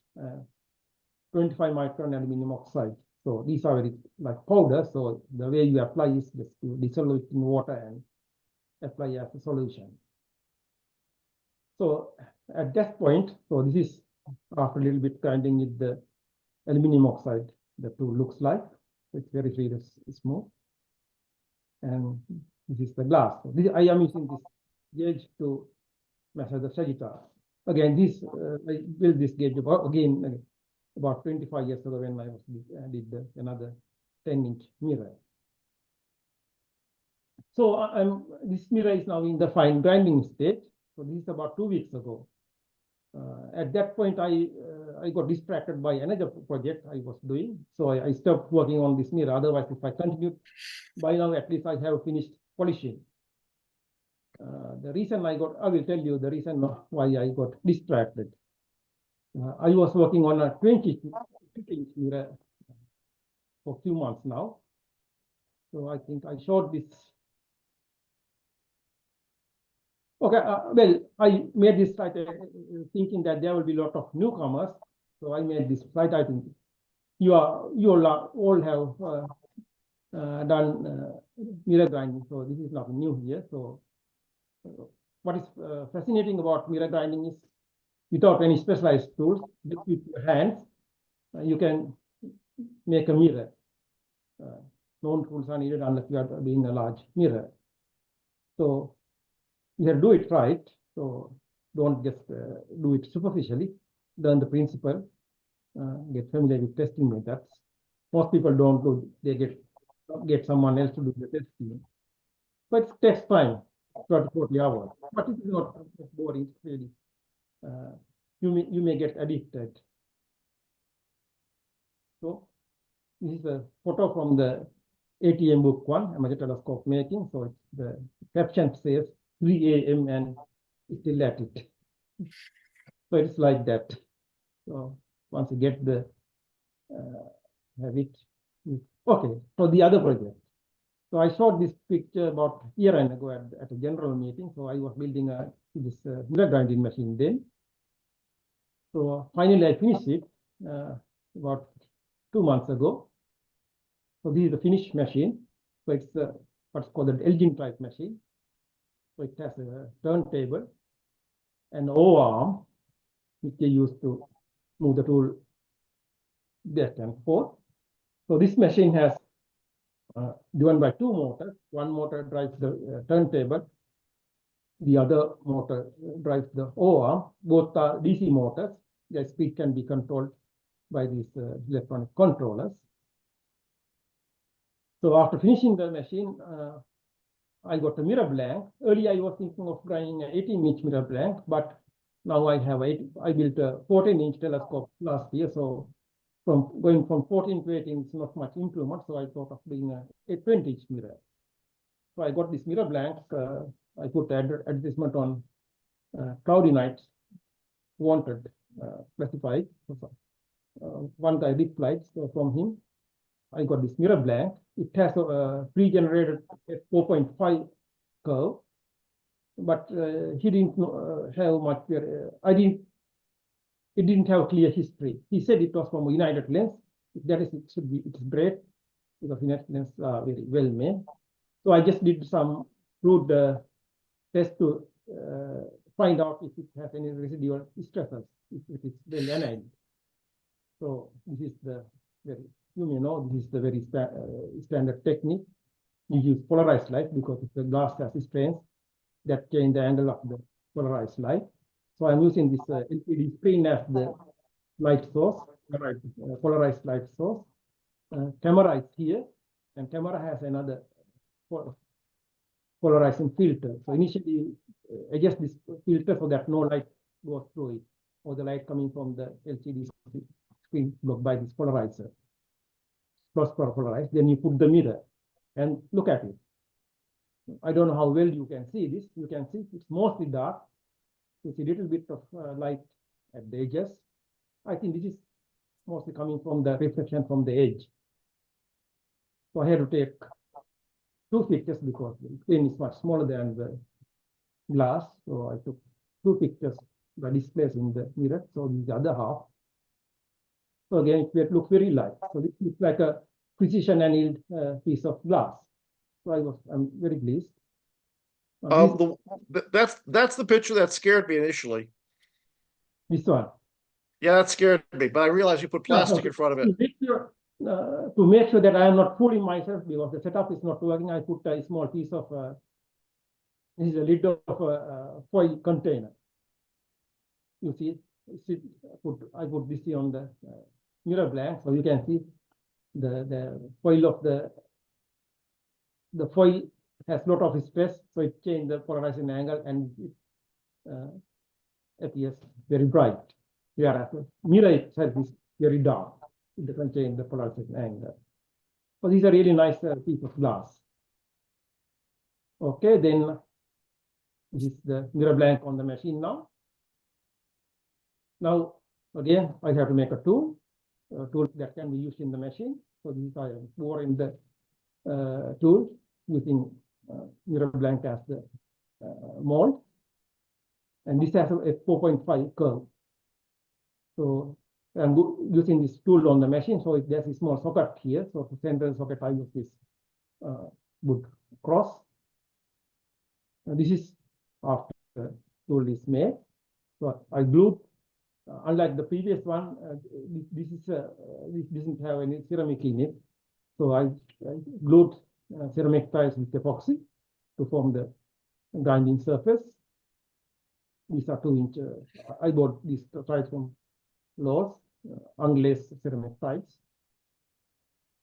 25 micron aluminum oxide. So these are very like powder. So the way you apply is just to dissolve it in water and apply as a solution. So at that point, so this is after a little bit grinding with the aluminum oxide, the tool looks like. It's very smooth. and this is the glass. I am using this gauge to measure the sagittarius. Again, I built this gauge about 25 years ago when I did another 10-inch mirror. So this mirror is now in the fine grinding stage. So this is about 2 weeks ago. At that point, I got distracted by another project I was doing. So I stopped working on this mirror. Otherwise, if I continued, by now at least I have finished polishing. The reason I will tell you the reason why I got distracted. I was working on a 20-inch mirror for a few months now. So I think I showed this. Okay, well, I made this slide thinking that there will be a lot of newcomers. So I made this slide. I think you all have done mirror grinding. So this is nothing new here. So what is fascinating about mirror grinding is without any specialized tools, just with your hands, you can make a mirror. No tools are needed unless you are doing a large mirror. So you have to do it right. So don't just do it superficially. Learn the principle. Get familiar with testing methods. Most people don't do. They get someone else to do the testing. But it takes time, 30, 40 hours. But it is not boring. Really, you may get addicted. So this is a photo from the ATM book 1, amateur telescope making. So it's the caption says 3 a.m. and still at it. So it's like that. So once you get the habit, okay. So the other project. So I showed this picture about a year ago at a general meeting. So I was building this mirror grinding machine then. So finally I finished it about 2 months ago. So this is the finished machine. So it's what's called an Elgin type machine. So it has a turntable and an O-arm, which they use to move the tool back and forth. So this machine has driven by 2 motors. One motor drives the turntable. The other motor drives the O-arm. Both are DC motors. Their speed can be controlled by these electronic controllers. So after finishing the machine, I got a mirror blank. Earlier, I was thinking of grinding an 18-inch mirror blank, but now I built a 14-inch telescope last year. So going from 14 to 18 is not much improvement. So I thought of doing a 20-inch mirror. So I got this mirror blank. I put the advertisement on Cloudy Nights wanted specified. One guy replied from him. I got this mirror blank. It has a pre-generated 4.5 curve, but he didn't have much. It didn't have clear history. He said it was from a United Lens. If that is, it's great because United Lens are very well made. So I just did some crude test to find out if it has any residual stresses, if it is well aligned. So this is the very, you may know, this is the very standard technique. You use polarized light because the glass has strains that change the angle of the polarized light. So I'm using this LCD screen as the light source, polarized light source. Camera is here, and camera has another polarizing filter. So initially, adjust this filter so that no light goes through it, or the light coming from the LCD screen blocked by this polarizer. Polarized. Then you put the mirror and look at it. I don't know how well you can see this. You can see it's mostly dark. You see a little bit of light at the edges. I think this is mostly coming from the reflection from the edge. So I had to take 2 pictures because the screen is much smaller than the glass. So I took 2 pictures by displays in the mirror. So this is the other half. So again, it looks very light. So this looks like a precision annealed piece of glass. So I'm very pleased. That's the picture that scared me initially. This one. Yeah, that scared me, but I realized you put plastic in front of it. to make sure that I am not fooling myself because the setup is not working, I put a small piece of this is a lid of a foil container. You see, I put this on the mirror blank, so you can see the foil of the foil has lot of stress, so it changes the polarization angle and it appears very bright. Whereas the mirror itself is very dark. It doesn't change the polarization angle. So these are really nice piece of glass. Okay, then this is the mirror blank on the machine now. Now, again, I have to make a tool that can be used in the machine. So this I am pouring the tool using mirror blank as the mold. And this has a 4.5 curve. So I'm using this tool on the machine. So there's a small socket here. So to center the socket, I use this wood cross. And this is after the tool is made. So I glued, unlike the previous one, this doesn't have any ceramic in it. So I glued ceramic tiles with epoxy to form the grinding surface. These are 2-inch. I bought these tiles from Lowe's, unglazed ceramic tiles.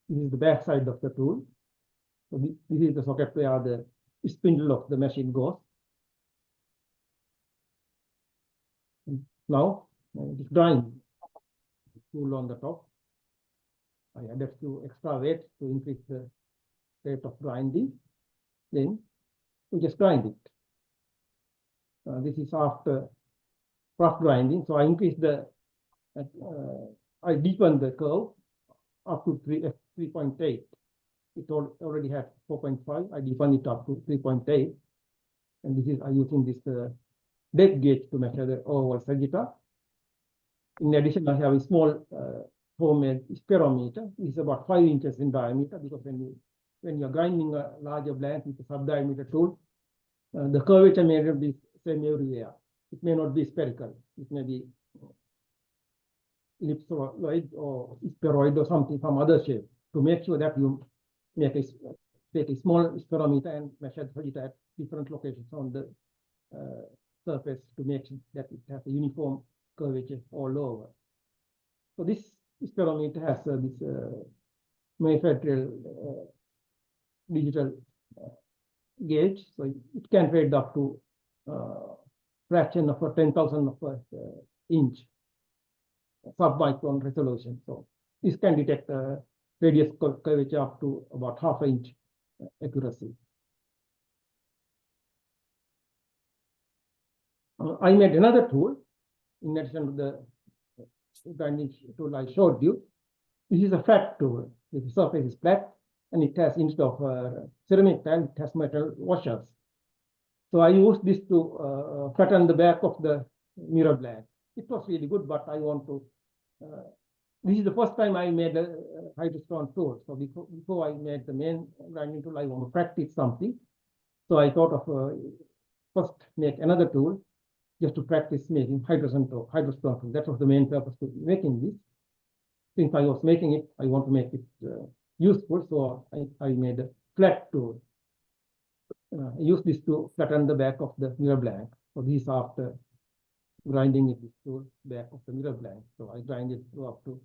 This is the back side of the tool. So this is the socket where the spindle of the machine goes. And now it is drying. Tool on the top. I added few extra weight to increase the rate of grinding. Then we just grind it. This is after rough grinding. So I increased the, I deepened the curve up to 3.8. It already had 4.5. I deepened it up to 3.8. And this is, I'm using this depth gauge to measure the oval sagitta. In addition, I have a small homemade spirometer. It's about 5 inches in diameter because when you're grinding a larger blank with a sub-diameter tool, the curvature may not be same everywhere. It may not be spherical. It may be ellipsoid or spheroid or something, some other shape. To make sure that you take a small spirometer and measure it at different locations on the surface to make sure that it has a uniform curvature all over. So this spirometer has this manufactured digital gauge, so it can read up to fraction of a 10,000 of an inch sub-micron resolution. So this can detect radius curvature up to about ½ inch accuracy. I made another tool in addition to the grinding tool I showed you. This is a flat tool. The surface is flat and it has, instead of ceramic tile, it has metal washers. So I used this to flatten the back of the mirror blank. It was really good, but I want to, this is the first time I made a hydrostone tool. So before I made the main grinding tool, I want to practice something. So I thought of first make another tool just to practice making hydrostone tool. That was the main purpose to making this. Since I was making it, I want to make it useful. So I made a flat tool. I use this to flatten the back of the mirror blank. So these after grinding it to back of the mirror blank. So I grind it up to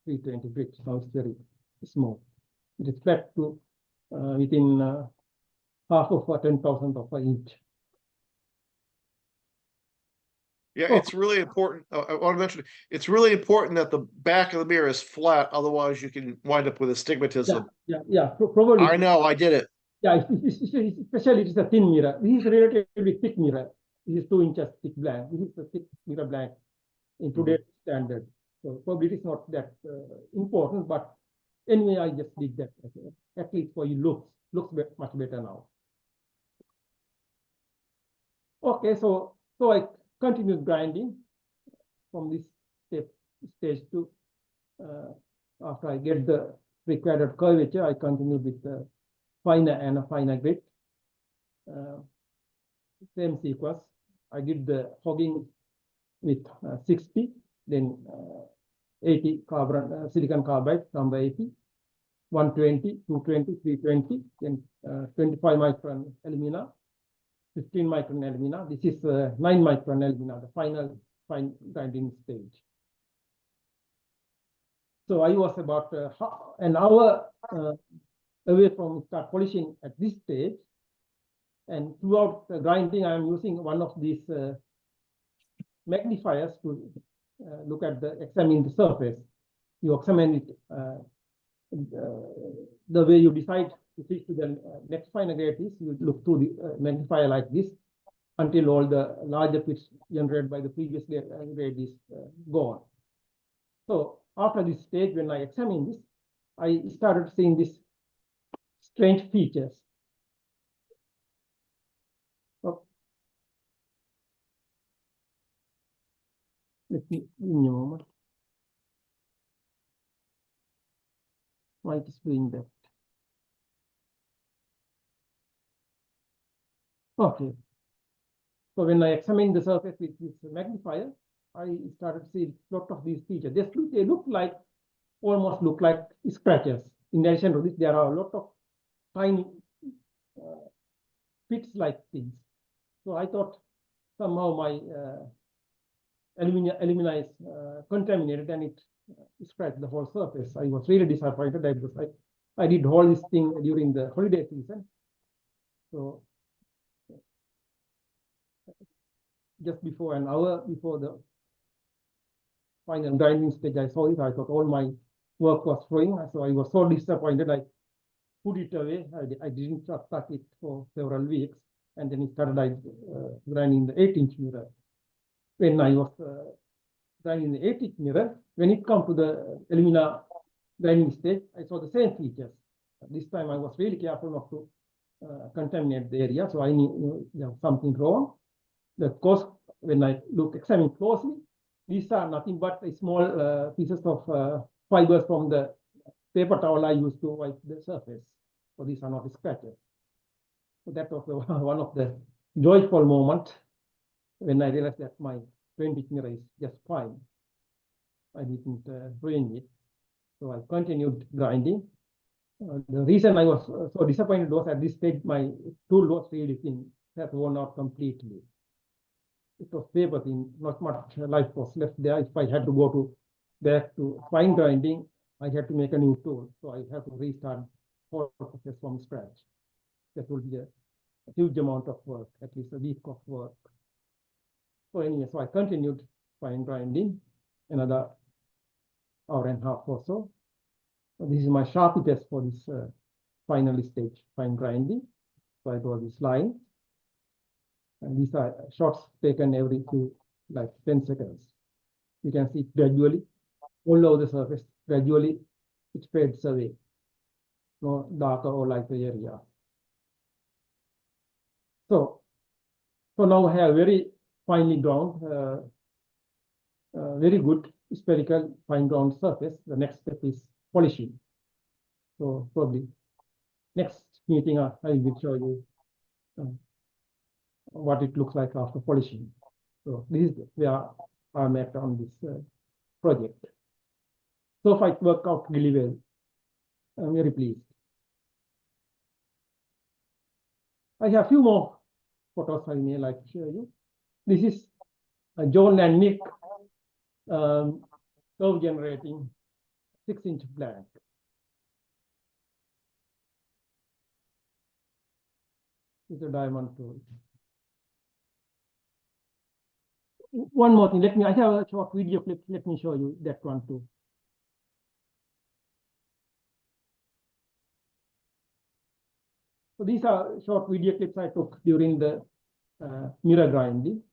320 bricks. Now it's very smooth. It is flat to within half of a 10,000 of an inch. Yeah, Oh. it's really important. I want to mention it's really important that the back of the mirror is flat. Otherwise, you can wind up with astigmatism. Probably. I know, I did it. Yeah, especially it is a thin mirror. This is a relatively thick mirror. This is 2 inches thick blank. This is a thick mirror blank in today's standard. So probably it is not that important, but anyway, I just did that. At least for you looks much better now. Okay, so I continued grinding from this stage to after I get the required curvature, I continued with the finer and a finer grit. Same sequence. I did the hogging with 60, then 80 carbon silicon carbide, number 80, 120, 220, 320, then 25 micron alumina, 15 micron alumina. This is 9 micron alumina, the final fine grinding stage. So I was about an hour away from start polishing at this stage. And throughout the grinding, I'm using one of these magnifiers to look at examine the surface. You examine it the way you decide to switch to the next finer grade is you look through the magnifier like this until all the larger pits generated by the previous grade is gone. So after this stage, when I examine this, I started seeing these strange features. Oh. Let me give me a moment. Why it is doing that? Okay. So when I examine the surface with this magnifier, I started to see a lot of these features. They look like, almost look like scratches. In addition to this, there are a lot of tiny pits-like things. So I thought somehow my alumina is contaminated and it scratched the whole surface. I was really disappointed because I did all this thing during the holiday season. So just before an hour before the final grinding stage, I saw it. I thought all my work was showing. So I was so disappointed. I put it away. I didn't touch it for several weeks. And then it started grinding the 8-inch mirror. When I was grinding the 8-inch mirror, when it comes to the alumina grinding stage, I saw the same features. This time I was really careful not to contaminate the area. So I knew there was something wrong. Of course, when I examine closely, these are nothing but small pieces of fibers from the paper towel I used to wipe the surface. So these are not scratches. So that was one of the joyful moments when I realized that my 20-inch mirror is just fine. I didn't ruin it. So I continued grinding. The reason I was so disappointed was at this stage, my tool was really thin, had worn out completely. It was paper thin, not much life was left there. If I had to go back to fine grinding, I had to make a new tool. So I have to restart whole process from scratch. That will be a huge amount of work, at least a week of work. So anyway, so I continued fine grinding another hour and a half or so. So this is my Sharpie test for this final stage fine grinding. So I draw this line. And these are shots taken every like 10 seconds. You can see gradually all over the surface, gradually it fades away. No darker or lighter area. So now I have very finely ground, very good spherical fine ground surface. The next step is polishing. So probably next meeting I will show you what it looks like after polishing. So this is where I'm at on this project. So far it worked out really well. I'm very pleased. I have a few more photos I may like to show you. This is John and Nick curve generating 6-inch blank. With a diamond tool. One more thing, I have a short video clip, let me show you that one too. So these are short video clips I took during the mirror grinding.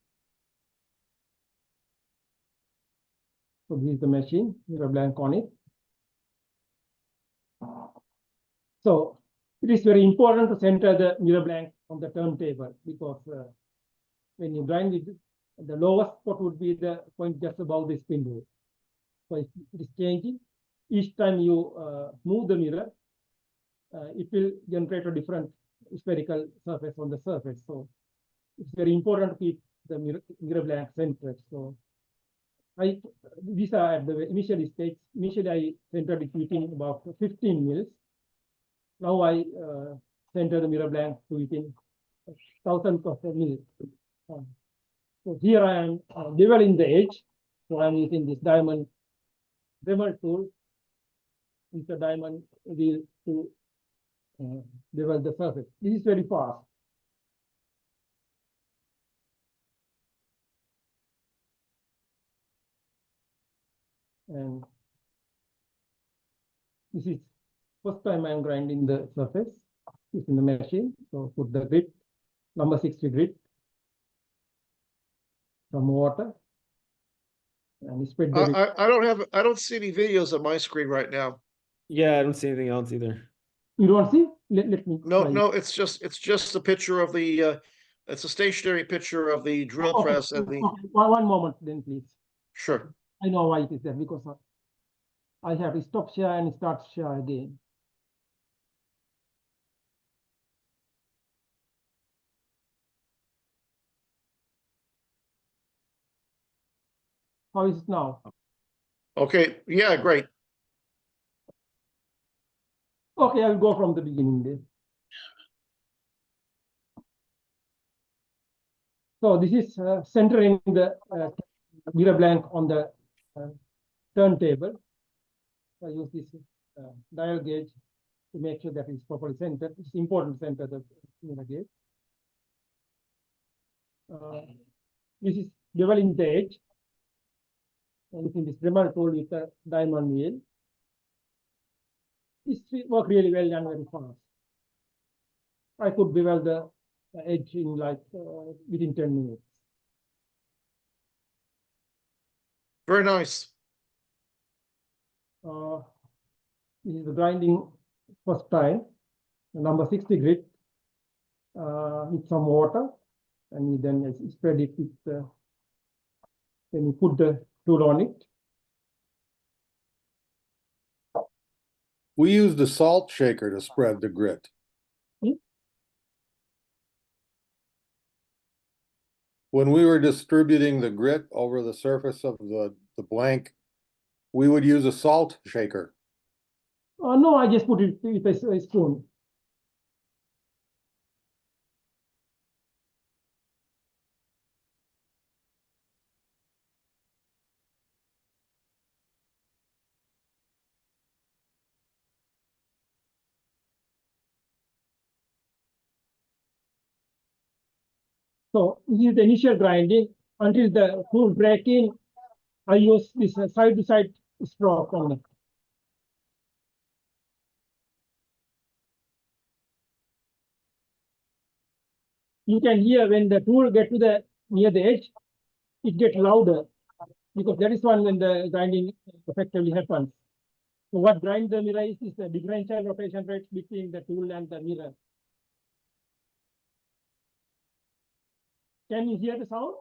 So this is the machine, mirror blank on it. So it is very important to center the mirror blank on the turntable because when you grind it, the lowest spot would be the point just above the spindle. So if it is changing, each time you move the mirror, it will generate a different spherical surface on the surface. So it's very important to keep the mirror blank centered. So These are at the initial stage. Initially, I centered it within about 15 mils. Now I center the mirror blank to within thousands of mils. So here I am leveling the edge. So I'm using this diamond Dremel tool with the diamond wheel to level the surface. This is very fast. And this is first time I'm grinding the surface using the machine. So put the grit, number 60 grit, some water, and spread the. I don't see any videos on my screen right now. Yeah, I don't see anything else either. You don't see? Let me No, try. no, it's just a picture of the, it's a stationary picture of the drill Okay, press and the, okay. One moment then, please. sure. I know why it is there because I have to stop share and start share again. How is it now? Okay, yeah, great. Okay, I'll go from the beginning then. So this is centering the mirror blank on the turntable. I use this dial gauge to make sure that it's properly centered. It's important to center the mirror gauge. This is leveling the edge. And using this Dremel tool with the diamond wheel. This work really well and very fast. I could bevel the edge in like within 10 minutes. Very nice. This is the grinding first time, number 60 grit with some water, and you then spread it with, then you put the tool on it. We used a salt shaker to spread the grit. When we were distributing the grit over the surface of the blank, we would use a salt shaker. No, I just put it with a spoon. So this is the initial grinding until the tool break in. I use this side to side stroke only. You can hear when the tool get to the near the edge, it gets louder because that is when the grinding effectively happens. So what grinds the mirror is the differential rotation rate between the tool and the mirror. Can you hear the sound?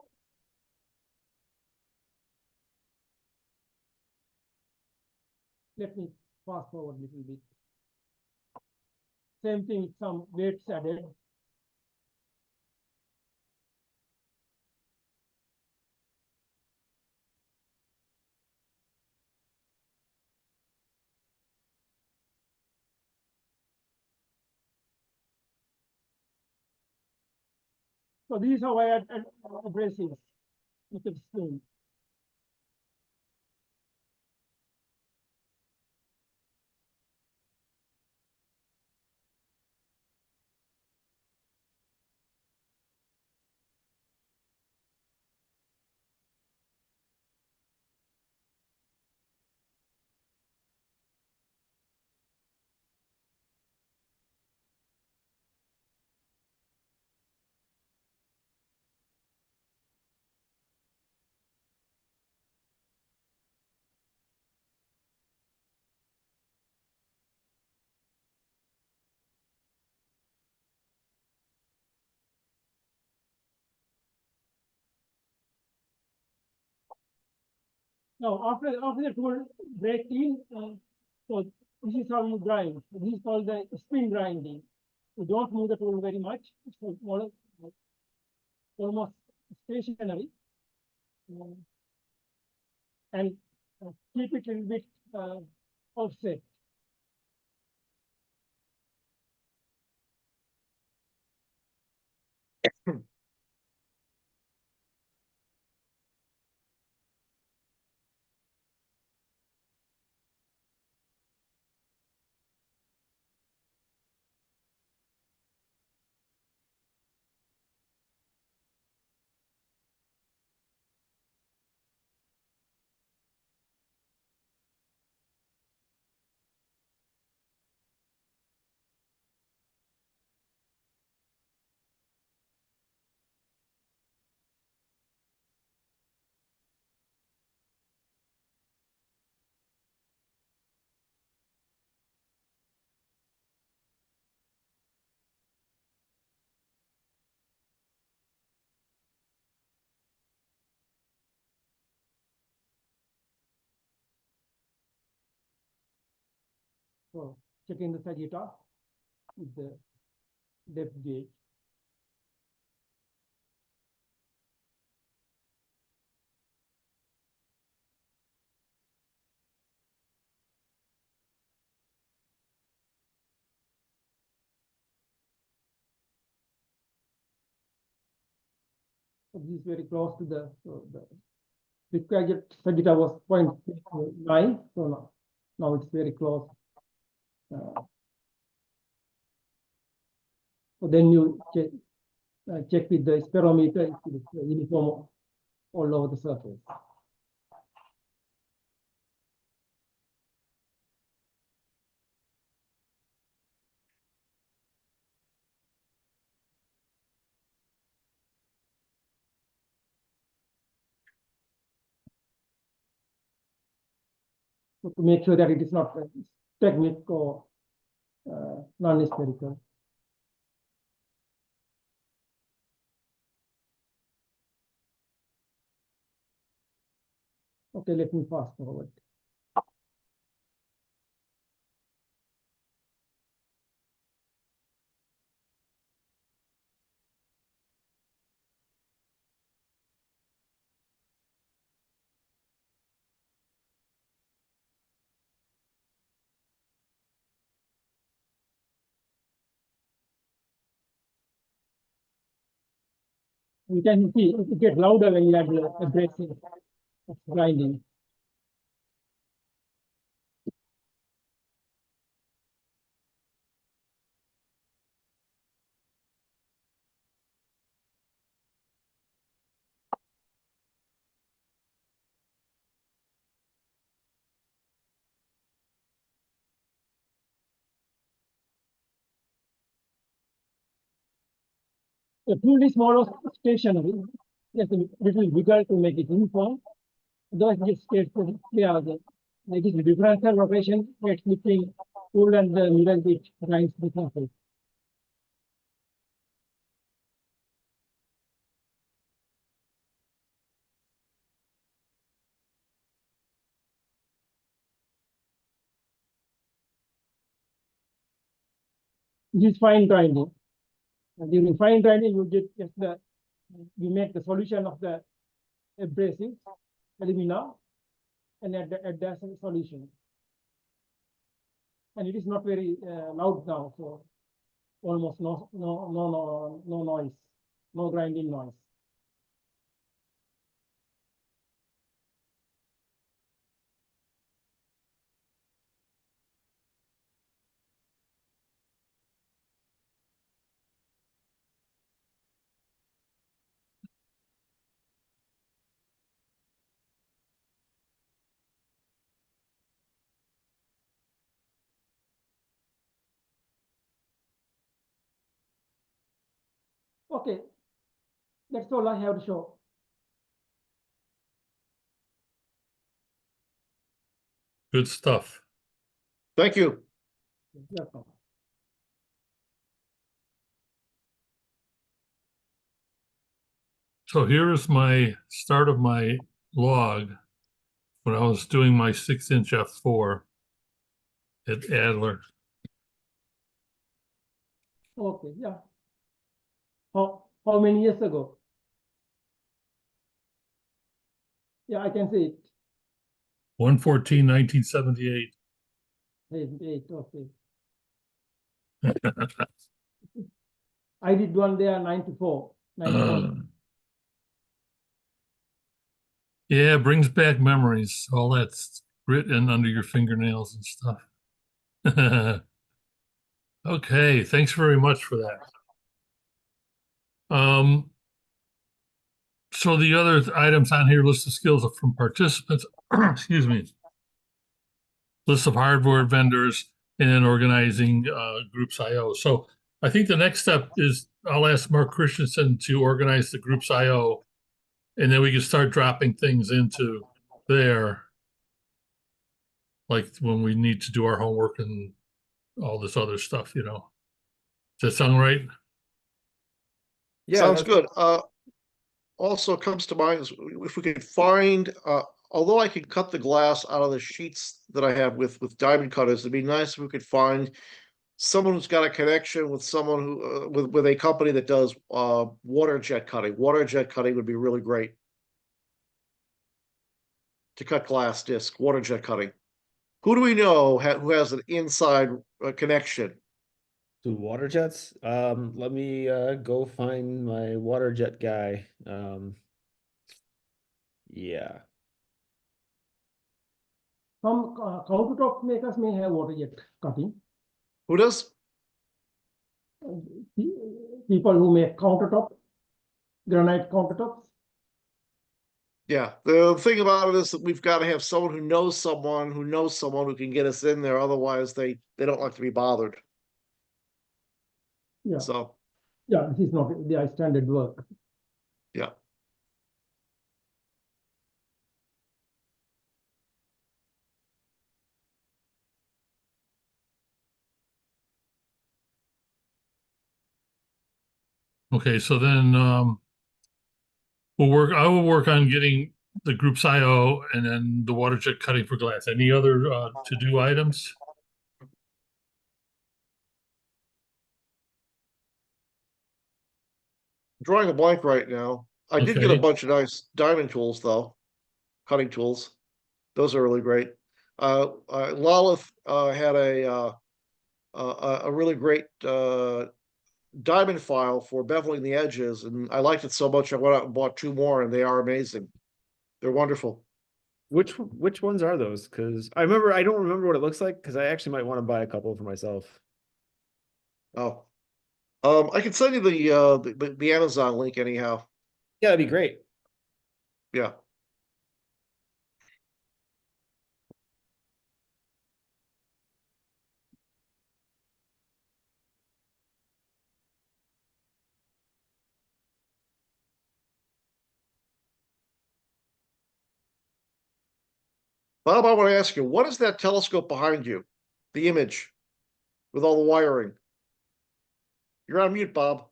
Let me fast forward a little bit. Same thing with some weights added. So this is how I add abrasives with the spoon. Now, after the tool break in, so this is how you grind. This is called the spin grinding. You don't move the tool very much. It's almost stationary. and keep it a little bit offset. So checking the Sagitta with the depth gauge. So this is very close to the required Sagitta was 0.9, so now it's very close. So then you check with the sperometer, if it's uniform all over the surface. So to make sure that it is not technique or non-spherical. Okay, let me fast forward. You can see it gets louder when you add the abrasive. It's grinding. The tool is more of stationary. Just a little bigger to make it uniform. Otherwise, it stays clear again. Like this differential rotation creates between tool and the mirror which grinds the surface. This is fine grinding. And during fine grinding, you get just you make the solution of the abrasive alumina and add the solution. And it is not very loud now, so almost no noise, no grinding noise. Okay, that's all I have to show. Good stuff. Thank you. Welcome. So here is my start of my log when I was doing my 6-inch F4 at Adler. Okay, yeah. How many years ago? Yeah, I can see it. 1/14/1978. Okay. I did one there 94. Yeah, it brings back memories. All that's written under your fingernails and stuff. Okay, thanks very much for that. So the other items on here, list of skills are from participants, excuse me, list of hardware vendors, and then organizing groups IO. So I think the next step is I'll ask Mark Christensen to organize the groups IO, and then we can start dropping things into there, like when we need to do our homework and all this other stuff, you know. Does that sound right? Yeah, Sounds that's- good. Also comes to mind is if we could find, although I could cut the glass out of the sheets that I have with diamond cutters, it'd be nice if we could find someone who's got a connection with someone who, with a company that does, water jet cutting. Water jet cutting would be really great. To cut glass disc, water jet cutting. Who do we know who has an inside connection? To water jets. Let me go find my water jet guy. Yeah. Some countertop makers may have water jet cutting. Who does? People who make countertop, granite countertops. Yeah, the thing about it is that we've got to have someone who knows someone who knows someone who can get us in there. Otherwise, they don't like to be bothered. Yeah. So Yeah, this is not the standard work. yeah. Okay, so then I will work on getting the group's IO and then the water jet cutting for glass. Any other to-do items? Drawing a blank right now. I did get a Okay. bunch of nice diamond tools though, cutting tools. Those are really great. Lalith had a really great diamond file for beveling the edges, and I liked it so much I went out and bought 2 more, and they are amazing. They're wonderful. Which ones are those? Because I don't remember what it looks like, because I actually might want to buy a couple for myself. Oh, I can send you the Amazon link anyhow. Yeah, that'd be great. Yeah. Bob, I want to ask you, what is that telescope behind you? The image with all the wiring. You're on mute, Bob.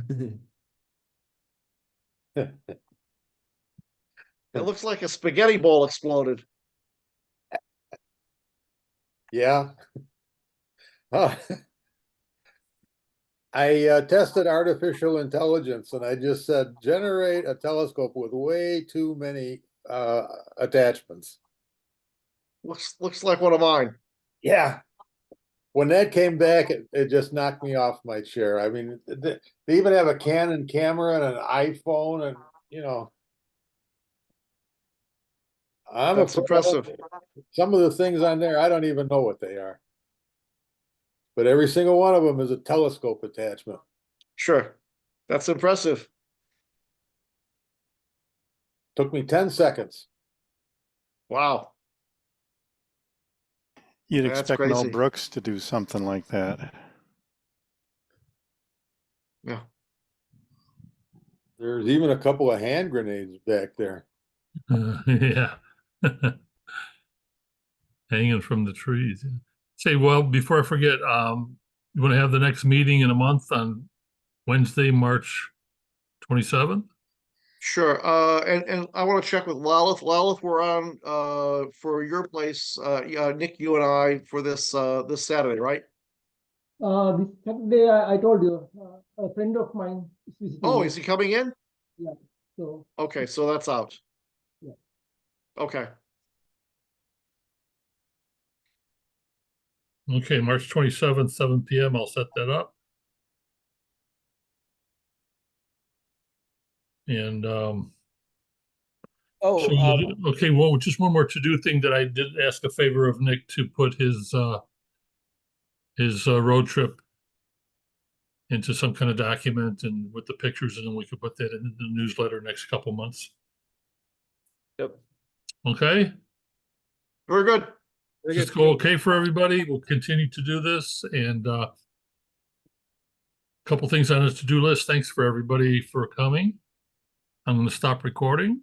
It looks like a spaghetti bowl exploded. Yeah. I tested artificial intelligence and I just said, generate a telescope with way too many attachments. Looks like one of mine. Yeah. When that came back, it just knocked me off my chair. I mean, they even have a Canon camera and an iPhone, and you know, I'm That's afraid impressive. some of the things on there, I don't even know what they are. But every single one of them is a telescope attachment. Sure. That's impressive. Took me 10 seconds. Wow. You'd That's expect Mel crazy. Brooks to do something like that. Yeah. There's even a couple of hand grenades back there. Yeah. Hanging from the trees. Say, well, before I forget, you want to have the next meeting in a month on Wednesday, March 27th? Sure. And I want to check with Lalith. Lalith, we're on for your place, Nick, you and I for this this Saturday, right? This Saturday, I told you, a friend of mine is visiting Oh, me. is he coming in? Yeah. So Okay, so that's out. Yeah. Okay. Okay, March 27th, 7 PM. I'll set that up. And Oh, so, okay, well, just one more to-do thing that I did ask a favor of Nick to put his road trip into some kind of document and with the pictures, and then we could put that in the newsletter next couple months. yep. Okay? Very good. Very Just good. go okay for everybody. We'll continue to do this and couple things on his to-do list. Thanks for everybody for coming. I'm going to stop recording.